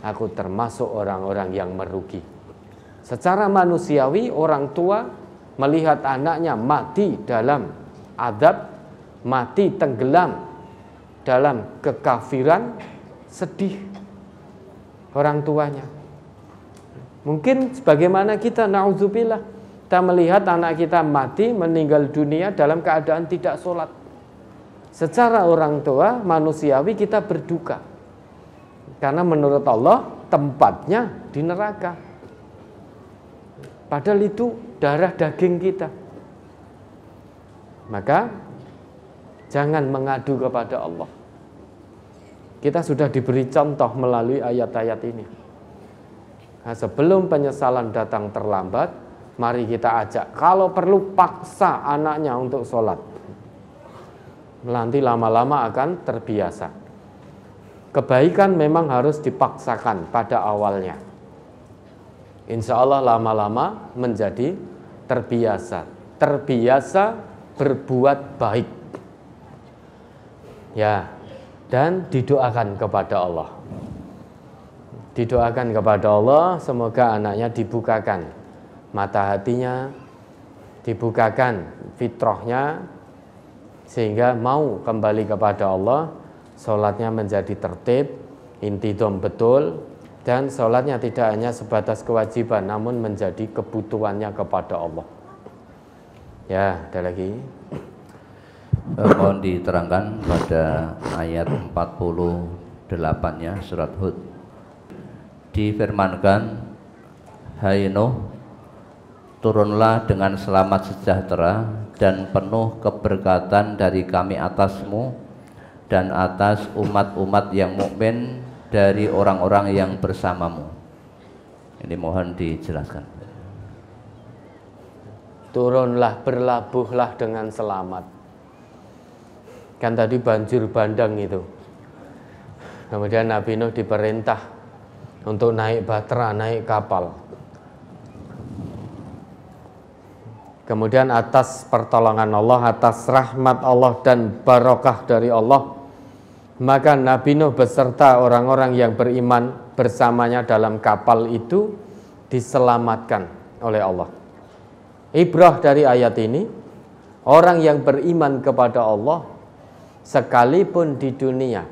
aku termasuk orang-orang yang merugi. Secara manusiawi, orang tua melihat anaknya mati dalam azab, mati tenggelam dalam kekafiran, sedih orang tuanya. Mungkin sebagaimana kita, na'udzubillah, kita melihat anak kita mati, meninggal dunia dalam keadaan tidak sholat. Secara orang tua manusiawi kita berduka, karena menurut Allah tempatnya di neraka. Padahal itu darah daging kita. Maka jangan mengadu kepada Allah. Kita sudah diberi contoh melalui ayat-ayat ini. Nah, sebelum penyesalan datang terlambat, mari kita ajak, kalau perlu paksa anaknya untuk sholat. Nanti lama-lama akan terbiasa. Kebaikan memang harus dipaksakan pada awalnya. Insya Allah lama-lama menjadi terbiasa. Terbiasa berbuat baik. Ya, dan didoakan kepada Allah. Didoakan kepada Allah, semoga anaknya dibukakan mata hatinya, dibukakan fitrahnya, sehingga mau kembali kepada Allah, sholatnya menjadi tertib, intidom betul, dan sholatnya tidak hanya sebatas kewajiban, namun menjadi kebutuhannya kepada Allah. Ya, ada lagi. Mohon diterangkan pada ayat 48-nya surat Hud. Difirmankan, hai Nuh, turunlah dengan selamat sejahtera dan penuh keberkatan dari kami atasmu dan atas umat-umat yang mukmin dari orang-orang yang bersamamu. Ini mohon dijelaskan. Turunlah, berlabuhlah dengan selamat. Kan tadi banjir bandang itu. Kemudian Nabi Nuh diperintah untuk naik bahtera, naik kapal. Kemudian atas pertolongan Allah, atas rahmat Allah dan barokah dari Allah, maka Nabi Nuh beserta orang-orang yang beriman bersamanya dalam kapal itu diselamatkan oleh Allah. Ibrah dari ayat ini, orang yang beriman kepada Allah sekalipun di dunia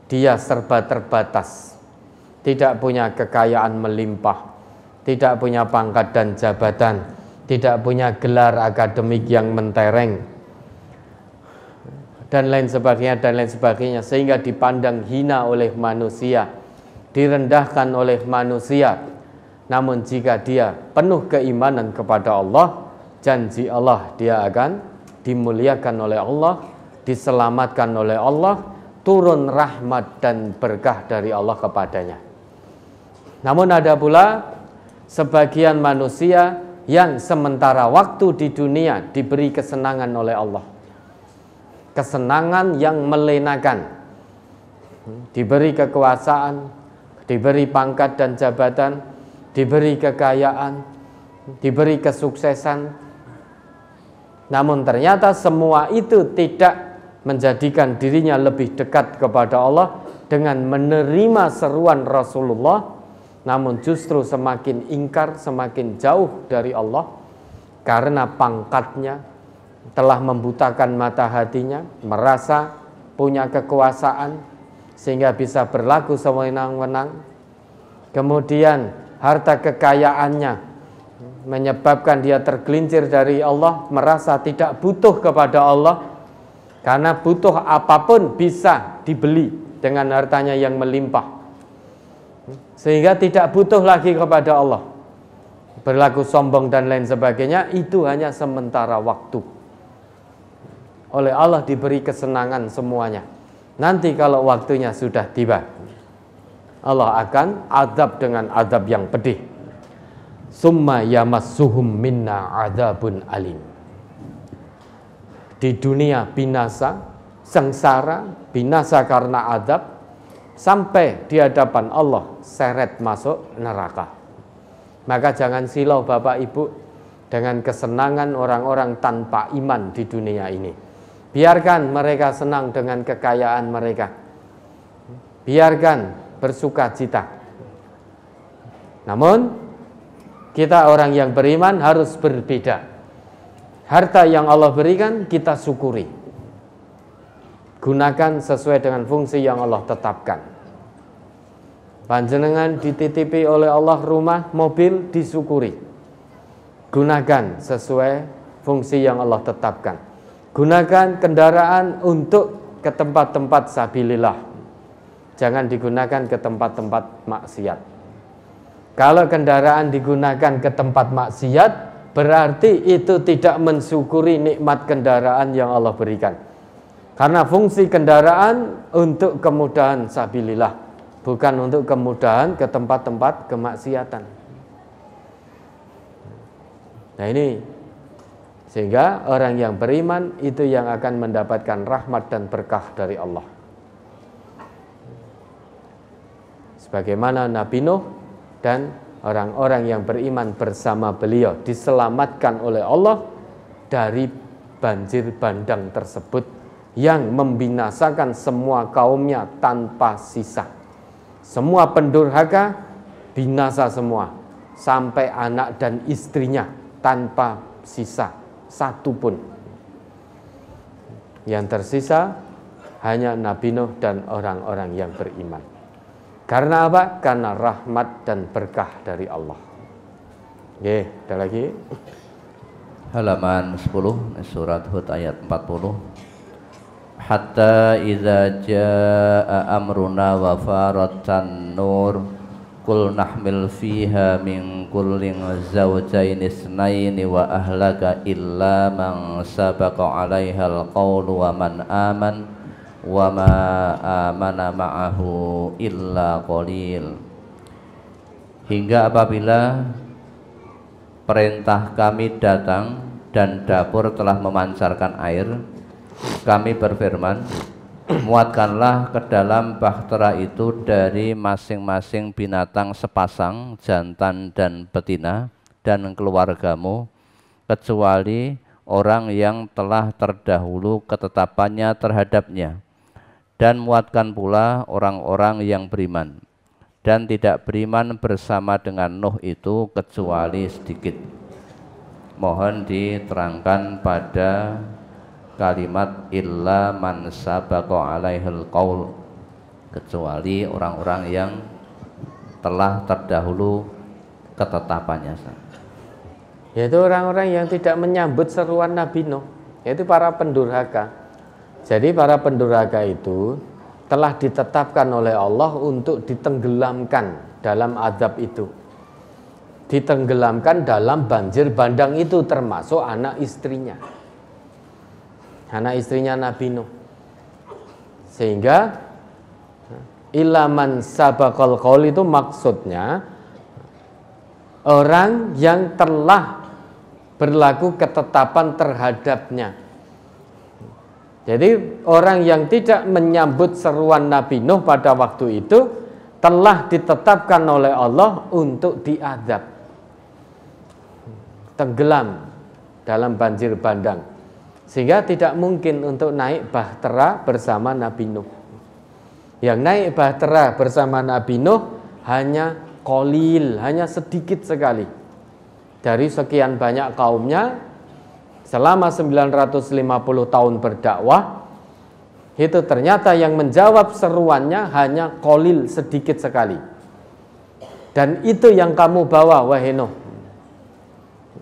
dia serba terbatas, tidak punya kekayaan melimpah, tidak punya pangkat dan jabatan, tidak punya gelar akademik yang mentereng, dan lain sebagainya, sehingga dipandang hina oleh manusia, direndahkan oleh manusia. Namun jika dia penuh keimanan kepada Allah, janji Allah dia akan dimuliakan oleh Allah, diselamatkan oleh Allah, turun rahmat dan berkah dari Allah kepadanya. Namun ada pula sebagian manusia yang sementara waktu di dunia diberi kesenangan oleh Allah, kesenangan yang melenakan, diberi kekuasaan, diberi pangkat dan jabatan, diberi kekayaan, diberi kesuksesan. Namun ternyata semua itu tidak menjadikan dirinya lebih dekat kepada Allah dengan menerima seruan Rasulullah, namun justru semakin ingkar, semakin jauh dari Allah karena pangkatnya telah membutakan mata hatinya, merasa punya kekuasaan sehingga bisa berlaku sewenang-wenang. Kemudian harta kekayaannya menyebabkan dia tergelincir dari Allah, merasa tidak butuh kepada Allah, karena butuh apapun bisa dibeli dengan hartanya yang melimpah, sehingga tidak butuh lagi kepada Allah, berlaku sombong dan lain sebagainya. Itu hanya sementara waktu. Oleh Allah diberi kesenangan semuanya. Nanti kalau waktunya sudah tiba, Allah akan azab dengan azab yang pedih. Summa yamassuhum minna adzabun alim. Di dunia binasa, sengsara, binasa karena azab, sampai di hadapan Allah seret masuk neraka. Maka jangan silau Bapak Ibu dengan kesenangan orang-orang tanpa iman di dunia ini. Biarkan mereka senang dengan kekayaan mereka, biarkan bersuka cita. Namun kita orang yang beriman harus berbeda. Harta yang Allah berikan kita syukuri, gunakan sesuai dengan fungsi yang Allah tetapkan. Panjenengan dititipi oleh Allah rumah, mobil, disyukuri. gunakan sesuai fungsi yang Allah tetapkan. Gunakan kendaraan untuk ke tempat-tempat sabilillah. Jangan digunakan ke tempat-tempat maksiat. Kalau kendaraan digunakan ke tempat maksiat, berarti itu tidak mensyukuri nikmat kendaraan yang Allah berikan. Karena fungsi kendaraan untuk kemudahan sabilillah, bukan untuk kemudahan ke tempat-tempat kemaksiatan. Nah ini, sehingga orang yang beriman itu yang akan mendapatkan rahmat dan berkah dari Allah. Sebagaimana Nabi Nuh dan orang-orang yang beriman bersama beliau diselamatkan oleh Allah dari banjir bandang tersebut yang membinasakan semua kaumnya tanpa sisa. Semua pendurhaka binasa semua, sampai anak dan istrinya tanpa sisa satu pun. Yang tersisa hanya Nabi Nuh dan orang-orang yang beriman. Karena apa? Karena rahmat dan berkah dari Allah. Oke, ada lagi. Halaman 10 surat Hud ayat 40. Hatta idza jaa amruna wa faratan nur qul nahmil fiha min kullin zawjayn isnaini wa ahlaka illa man sabaqa 'alaihal qawlu wa man aman wa ma amana ma'ahu illa qalil. Hingga apabila perintah kami datang dan dapur telah memancarkan air, kami berfirman, muatkanlah ke dalam bahtera itu dari masing-masing binatang sepasang, jantan dan betina, dan keluargamu, kecuali orang yang telah terdahulu ketetapannya terhadapnya. Dan muatkan pula orang-orang yang beriman, dan tidak beriman bersama dengan Nuh itu kecuali sedikit. Mohon diterangkan pada kalimat illa man sabaqa alaihil qaul, kecuali orang-orang yang telah terdahulu ketetapannya, yaitu orang-orang yang tidak menyambut seruan Nabi Nuh, yaitu para pendurhaka. Jadi para pendurhaka itu telah ditetapkan oleh Allah untuk ditenggelamkan dalam azab itu, ditenggelamkan dalam banjir bandang itu, termasuk anak istrinya Nabi Nuh. Sehingga ilaman sabaqal qaul itu maksudnya orang yang telah berlaku ketetapan terhadapnya. Jadi orang yang tidak menyambut seruan Nabi Nuh pada waktu itu telah ditetapkan oleh Allah untuk diazab, tenggelam dalam banjir bandang, sehingga tidak mungkin untuk naik bahtera bersama Nabi Nuh. Yang naik bahtera bersama Nabi Nuh hanya qalil, hanya sedikit sekali dari sekian banyak kaumnya. Selama 950 tahun berdakwah, itu ternyata yang menjawab seruannya hanya qalil, sedikit sekali. Dan itu yang kamu bawa, wahai Nuh.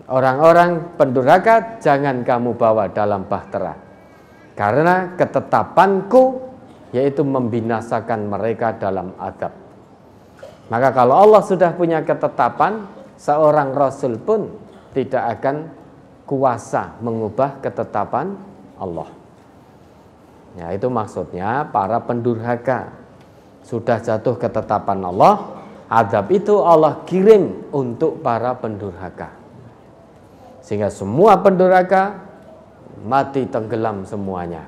Orang-orang pendurhaka jangan kamu bawa dalam bahtera, karena ketetapanku yaitu membinasakan mereka dalam azab. Maka kalau Allah sudah punya ketetapan, seorang Rasul pun tidak akan kuasa mengubah ketetapan Allah. Ya, itu maksudnya para pendurhaka sudah jatuh ketetapan Allah, azab itu Allah kirim untuk para pendurhaka, sehingga semua pendurhaka mati tenggelam semuanya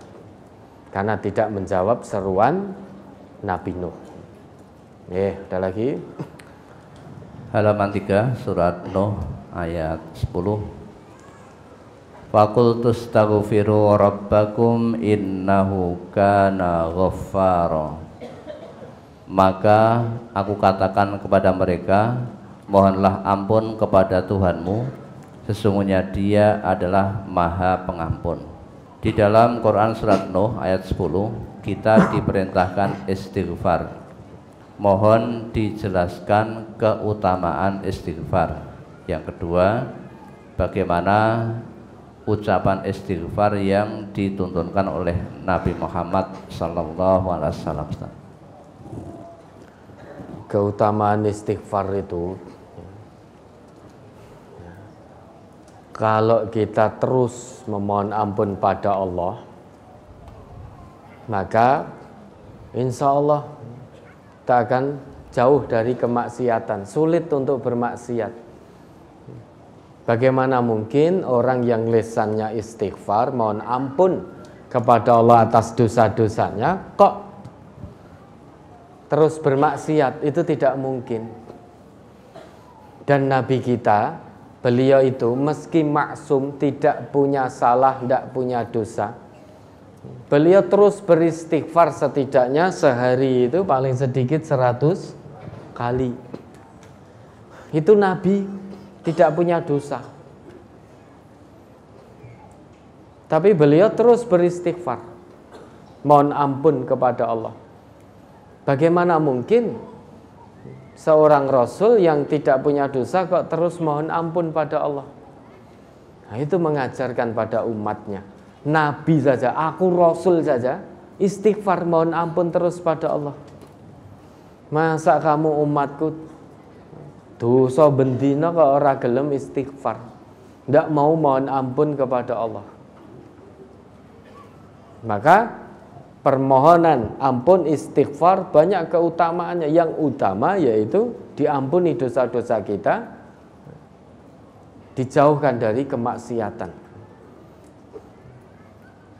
karena tidak menjawab seruan Nabi Nuh. Ada lagi. Halaman 3 surat Nuh ayat 10. Faqultu astaghfiru rabbakum innahu kana ghaffara. Maka aku katakan kepada mereka, mohonlah ampun kepada Tuhanmu, sesungguhnya Dia adalah Maha Pengampun. Di dalam Quran surat Nuh ayat 10 kita diperintahkan istighfar. Mohon dijelaskan keutamaan istighfar. Yang kedua, bagaimana ucapan istighfar yang dituntunkan oleh Nabi Muhammad sallallahu alaihi wasallam. Keutamaan istighfar itu, kalau kita terus memohon ampun pada Allah, maka insya Allah kita akan jauh dari kemaksiatan, sulit untuk bermaksiat. Bagaimana mungkin orang yang lisannya istighfar, mohon ampun kepada Allah atas dosa-dosanya, kok terus bermaksiat? Itu tidak mungkin. Dan Nabi kita, beliau itu meski maksum, tidak punya salah, tidak punya dosa, beliau terus beristighfar setidaknya sehari itu paling sedikit 100 kali. Itu Nabi tidak punya dosa, tapi beliau terus beristighfar, mohon ampun kepada Allah. Bagaimana mungkin seorang Rasul yang tidak punya dosa kok terus mohon ampun pada Allah? Nah, itu mengajarkan pada umatnya. Nabi saja, aku Rasul saja, istighfar mohon ampun terus pada Allah. Masa kamu umatku dosa bendina kok ora gelem istighfar, ndak mau mohon ampun kepada Allah? Maka permohonan ampun istighfar banyak keutamaannya. Yang utama yaitu diampuni dosa-dosa kita, dijauhkan dari kemaksiatan.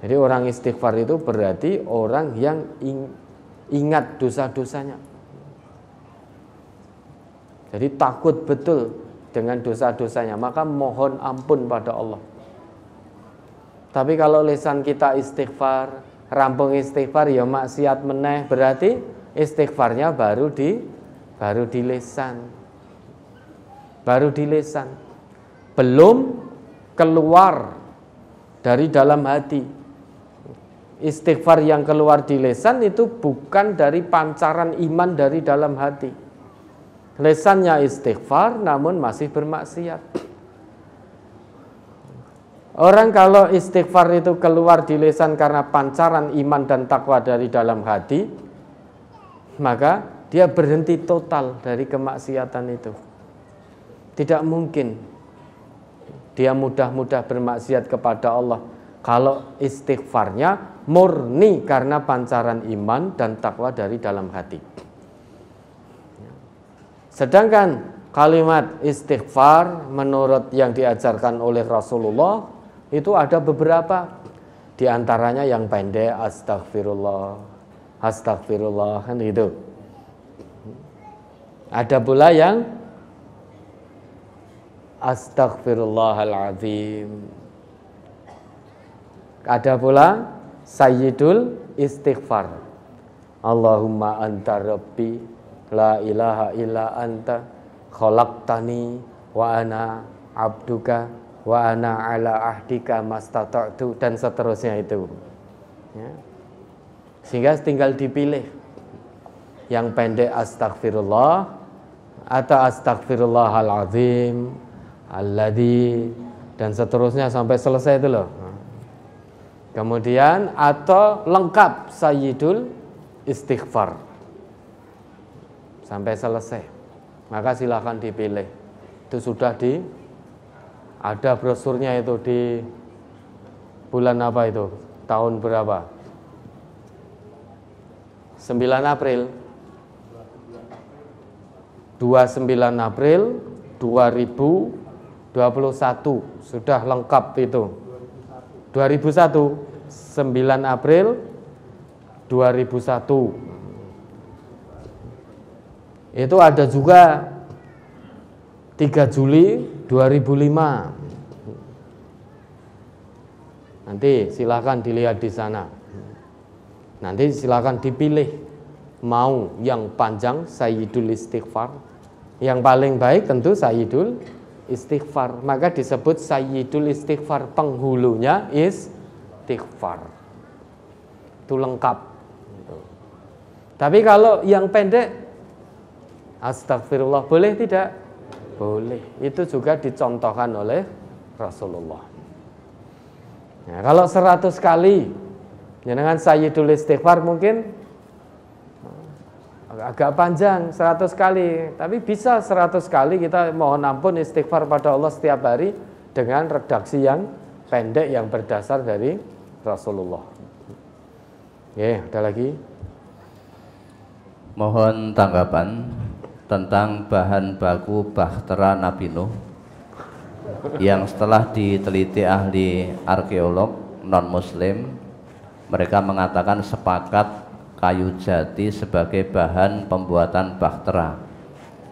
Jadi orang istighfar itu berarti orang yang ingat dosa-dosanya. Jadi takut betul dengan dosa-dosanya, maka mohon ampun pada Allah. Tapi kalau lisan kita istighfar, rampung istighfar ya maksiat meneh, berarti istighfarnya baru di lisan. Baru di lisan. Belum keluar dari dalam hati. Istighfar yang keluar di lisan itu bukan dari pancaran iman dari dalam hati. Lisannya istighfar namun masih bermaksiat. Orang kalau istighfar itu keluar di lisan karena pancaran iman dan takwa dari dalam hati, maka dia berhenti total dari kemaksiatan itu. Tidak mungkin dia mudah-mudah bermaksiat kepada Allah kalau istighfarnya murni karena pancaran iman dan takwa dari dalam hati. Sedangkan kalimat istighfar menurut yang diajarkan oleh Rasulullah itu ada beberapa. Di antaranya yang pendek, astagfirullah, astagfirullah, kan gitu. Ada pula yang astagfirullahaladzim. Ada pula sayyidul istighfar. Allahumma anta rabbi la ilaha illa anta khalaqtani wa ana abduka wa ana ala ahdika mastata'tu, dan seterusnya itu. Ya. Sehingga tinggal dipilih. Yang pendek astagfirullah atau astagfirullahaladzim, alladzi, dan seterusnya sampai selesai itu loh. Kemudian atau lengkap sayyidul istighfar sampai selesai. Maka silakan dipilih. Itu sudah ada brosurnya itu di bulan apa itu? Tahun berapa? 9 April 29 April 2021 sudah lengkap itu. 2001 9 April 2001. Itu ada juga 3 Juli 2005. Nanti silakan dilihat di sana. Nanti silakan dipilih mau yang panjang sayyidul istighfar. Yang paling baik tentu sayyidul istighfar. Maka disebut sayyidul istighfar, penghulunya istighfar. Itu lengkap. Tapi kalau yang pendek astagfirullah boleh tidak? Boleh. Itu juga dicontohkan oleh Rasulullah. Nah, kalau 100 kali dengan Sayyidul Istighfar mungkin agak panjang 100 kali, tapi bisa 100 kali kita mohon ampun istighfar pada Allah setiap hari dengan redaksi yang pendek yang berdasar dari Rasulullah. Oke, ada lagi? Mohon tanggapan tentang bahan baku bahtera Nabi Nuh yang setelah diteliti ahli arkeolog non-muslim, mereka mengatakan sepakat kayu jati sebagai bahan pembuatan bahtera.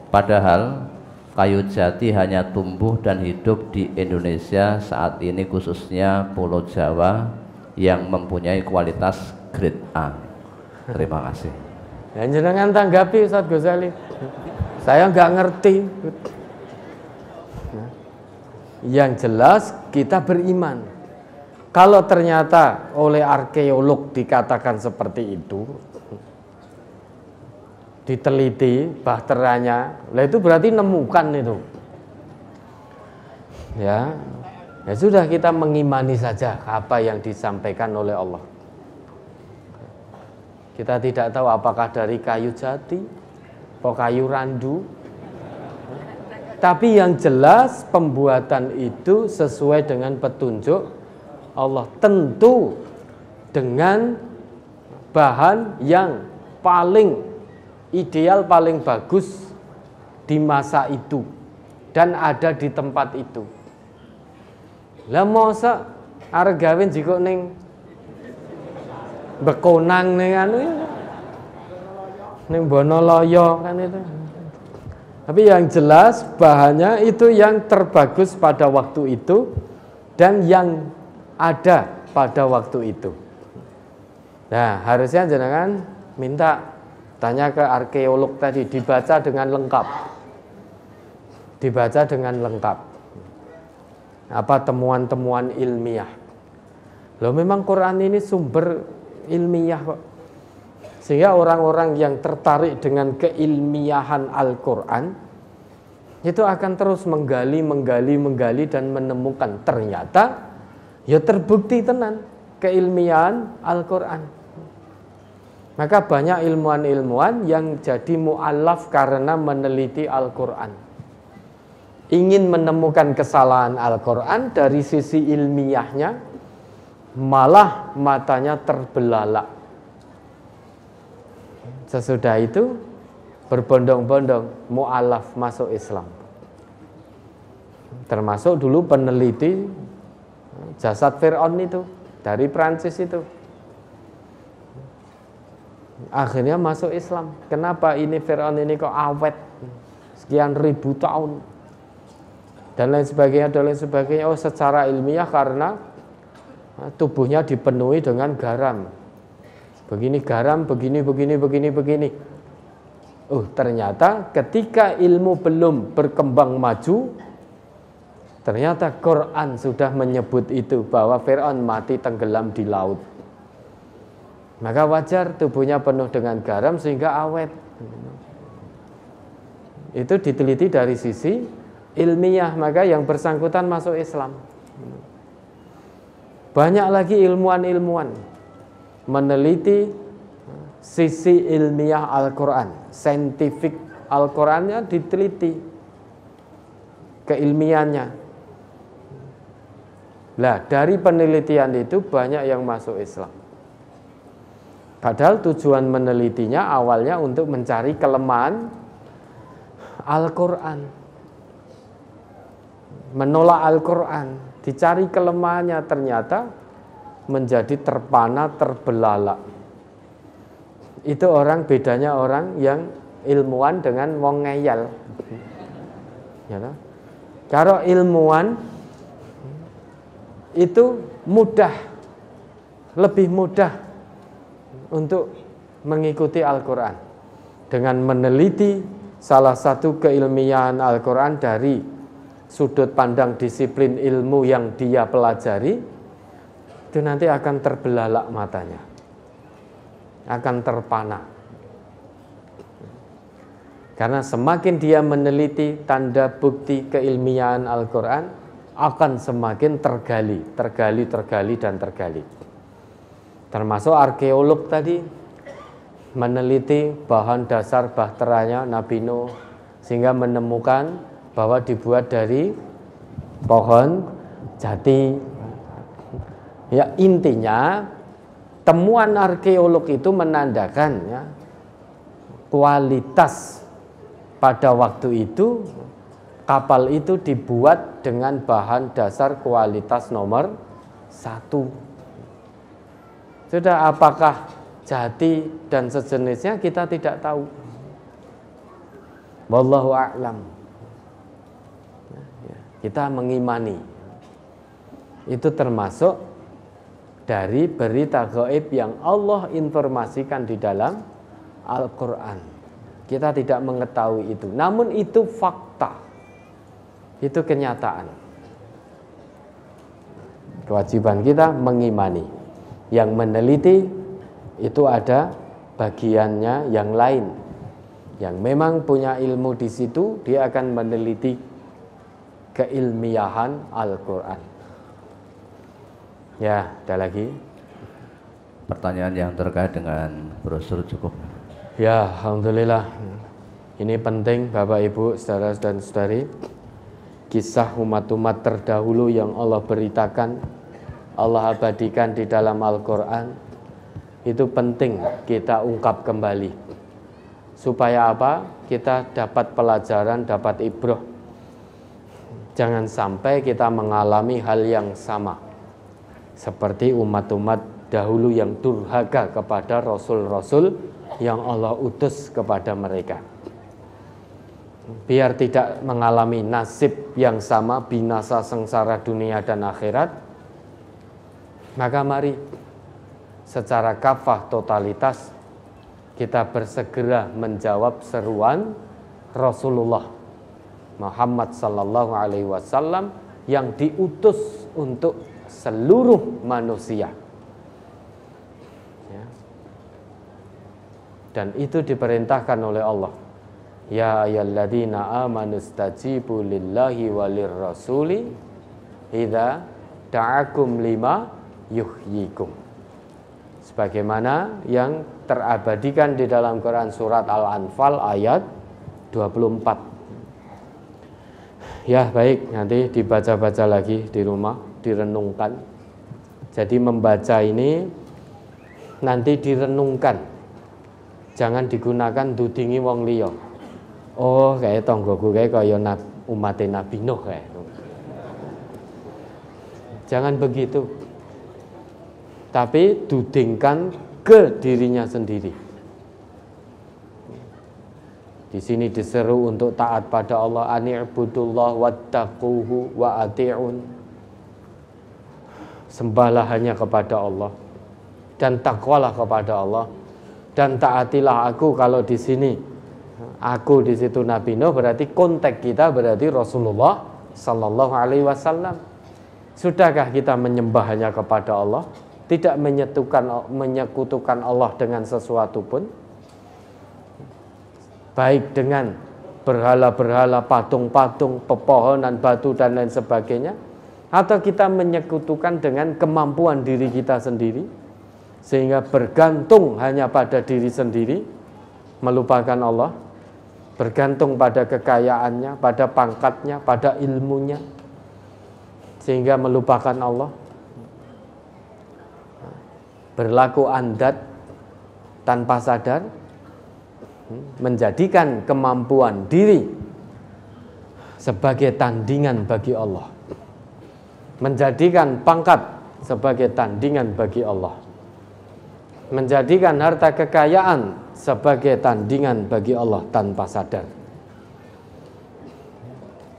Padahal kayu jati hanya tumbuh dan hidup di Indonesia saat ini, khususnya Pulau Jawa yang mempunyai kualitas grade A. Terima kasih. Ya, jenengan tanggapi Ustaz Ghazali. Saya nggak ngerti. Yang jelas kita beriman. Kalau ternyata oleh arkeolog dikatakan seperti itu, diteliti bahteranya, lah itu berarti nemukan itu. Ya, ya sudah, kita mengimani saja apa yang disampaikan oleh Allah. Kita tidak tahu apakah dari kayu jati atau kayu randu. Tapi yang jelas pembuatan itu sesuai dengan petunjuk Allah, tentu dengan bahan yang paling ideal, paling bagus di masa itu dan ada di tempat itu. Lah masa arep gawe jiko ning Bekonang ning anu ning Bonoloyo kan itu. Tapi yang jelas bahannya itu yang terbagus pada waktu itu dan yang ada pada waktu itu. Nah, harusnya jangan minta tanya ke arkeolog tadi, dibaca dengan lengkap. Dibaca dengan lengkap. Apa temuan-temuan ilmiah. Loh, memang Quran ini sumber ilmiah kok. Sehingga orang-orang yang tertarik dengan keilmiahan Al-Quran itu akan terus menggali dan menemukan ternyata ya terbukti tenan keilmiahan Al-Quran. Maka banyak ilmuwan-ilmuwan yang jadi mu'alaf karena meneliti Al-Quran, ingin menemukan kesalahan Al-Quran dari sisi ilmiahnya, malah matanya terbelalak. Sesudah itu berbondong-bondong mu'alaf masuk Islam. Termasuk dulu peneliti jasad Fir'aun itu dari Prancis itu. Akhirnya masuk Islam. Kenapa ini Fir'aun ini kok awet sekian ribu tahun dan lain sebagainya. Oh, secara ilmiah karena tubuhnya dipenuhi dengan garam. Begini garam, begini. Oh, ternyata ketika ilmu belum berkembang maju, ternyata Quran sudah menyebut itu, bahwa Fir'aun mati tenggelam di laut. Maka wajar tubuhnya penuh dengan garam sehingga awet. Itu diteliti dari sisi ilmiah, maka yang bersangkutan masuk Islam. Banyak lagi ilmuwan-ilmuwan meneliti sisi ilmiah Al-Quran, saintifik Al-Qurannya diteliti keilmiannya. Lah, dari penelitian itu banyak yang masuk Islam. Padahal tujuan menelitinya awalnya untuk mencari kelemahan Al-Quran, menolak Al-Quran, dicari kelemahannya, ternyata menjadi terpana, terbelalak. Itu orang, bedanya orang yang ilmuwan dengan wong ngeyel. Ya, kalau ilmuwan itu mudah, lebih mudah untuk mengikuti Al-Quran dengan meneliti salah satu keilmiahan Al-Quran dari sudut pandang disiplin ilmu yang dia pelajari, itu nanti akan terbelalak matanya, akan terpana. Karena semakin dia meneliti tanda bukti keilmiahan Al-Quran, akan semakin tergali dan tergali. Termasuk arkeolog tadi meneliti bahan dasar bahteranya Nabi Nuh sehingga menemukan bahwa dibuat dari pohon jati. Ya, intinya temuan arkeolog itu menandakan ya, kualitas pada waktu itu kapal itu dibuat dengan bahan dasar kualitas nomor 1. Sudah, apakah jati dan sejenisnya kita tidak tahu. Wallahu a'lam. Kita mengimani. Itu termasuk dari berita gaib yang Allah informasikan di dalam Al-Quran. Kita tidak mengetahui itu, namun itu fakta. Itu kenyataan. Kewajiban kita mengimani. Yang meneliti itu ada bagiannya yang lain. Yang memang punya ilmu di situ, dia akan meneliti keilmiahan Al-Quran. Ya, ada lagi? Pertanyaan yang terkait dengan brosur cukup. Ya, alhamdulillah. Ini penting Bapak Ibu, saudara dan saudari. Kisah umat-umat terdahulu yang Allah beritakan, Allah abadikan di dalam Al-Quran, itu penting kita ungkap kembali. Supaya apa? Kita dapat pelajaran, dapat ibrah. Jangan sampai kita mengalami hal yang sama seperti umat-umat dahulu yang durhaka kepada rasul-rasul yang Allah utus kepada mereka. Biar tidak mengalami nasib yang sama, binasa sengsara dunia dan akhirat, maka mari secara kafah totalitas kita bersegera menjawab seruan Rasulullah Muhammad sallallahu alaihi wasallam yang diutus untuk seluruh manusia. Ya. Dan itu diperintahkan oleh Allah. Ya ayyuhalladzina amanu stajibu lillahi walir rasuli idza da'akum lima yuhyikum. Sebagaimana yang terabadikan di dalam Quran surat Al-Anfal ayat 24. Ya baik, nanti dibaca-baca lagi di rumah, direnungkan. Jadi membaca ini nanti direnungkan. Jangan digunakan dudingi wong liya. Oh, kayak tonggoku kayak umat Nabi Nuh kayak. Jangan begitu. Tapi dudingkan ke dirinya sendiri. Di sini diseru untuk taat pada Allah, ani'budullah wattaquhu wa ati'un. Sembahlah hanya kepada Allah dan takwalah kepada Allah dan taatilah aku. Kalau di sini aku, di situ Nabi Nuh, berarti konteks kita berarti Rasulullah sallallahu alaihi wasallam. Sudahkah kita menyembah hanya kepada Allah, tidak menyekutukan Allah dengan sesuatu pun? Baik dengan berhala-berhala, patung-patung, pepohonan, batu dan lain sebagainya, atau kita menyekutukan dengan kemampuan diri kita sendiri sehingga bergantung hanya pada diri sendiri, melupakan Allah, bergantung pada kekayaannya, pada pangkatnya, pada ilmunya, sehingga melupakan Allah, berlaku andat tanpa sadar, menjadikan kemampuan diri sebagai tandingan bagi Allah, menjadikan pangkat sebagai tandingan bagi Allah, menjadikan harta kekayaan sebagai tandingan bagi Allah tanpa sadar,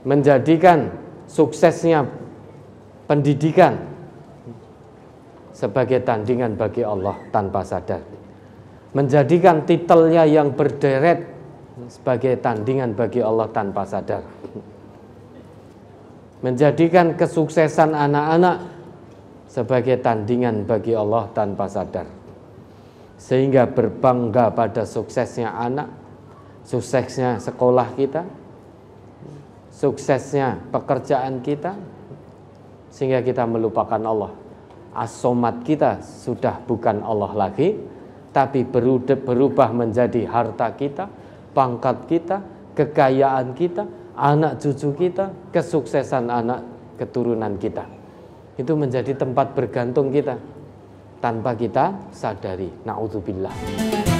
menjadikan suksesnya pendidikan sebagai tandingan bagi Allah tanpa sadar, menjadikan titelnya yang berderet sebagai tandingan bagi Allah tanpa sadar, menjadikan kesuksesan anak-anak sebagai tandingan bagi Allah tanpa sadar, sehingga berbangga pada suksesnya anak, suksesnya sekolah kita, suksesnya pekerjaan kita, sehingga kita melupakan Allah. As-Somad kita sudah bukan Allah lagi, tapi berubah menjadi harta kita, pangkat kita, kekayaan kita, anak cucu kita, kesuksesan anak keturunan kita. Itu menjadi tempat bergantung kita tanpa kita sadari. Na'udzubillah.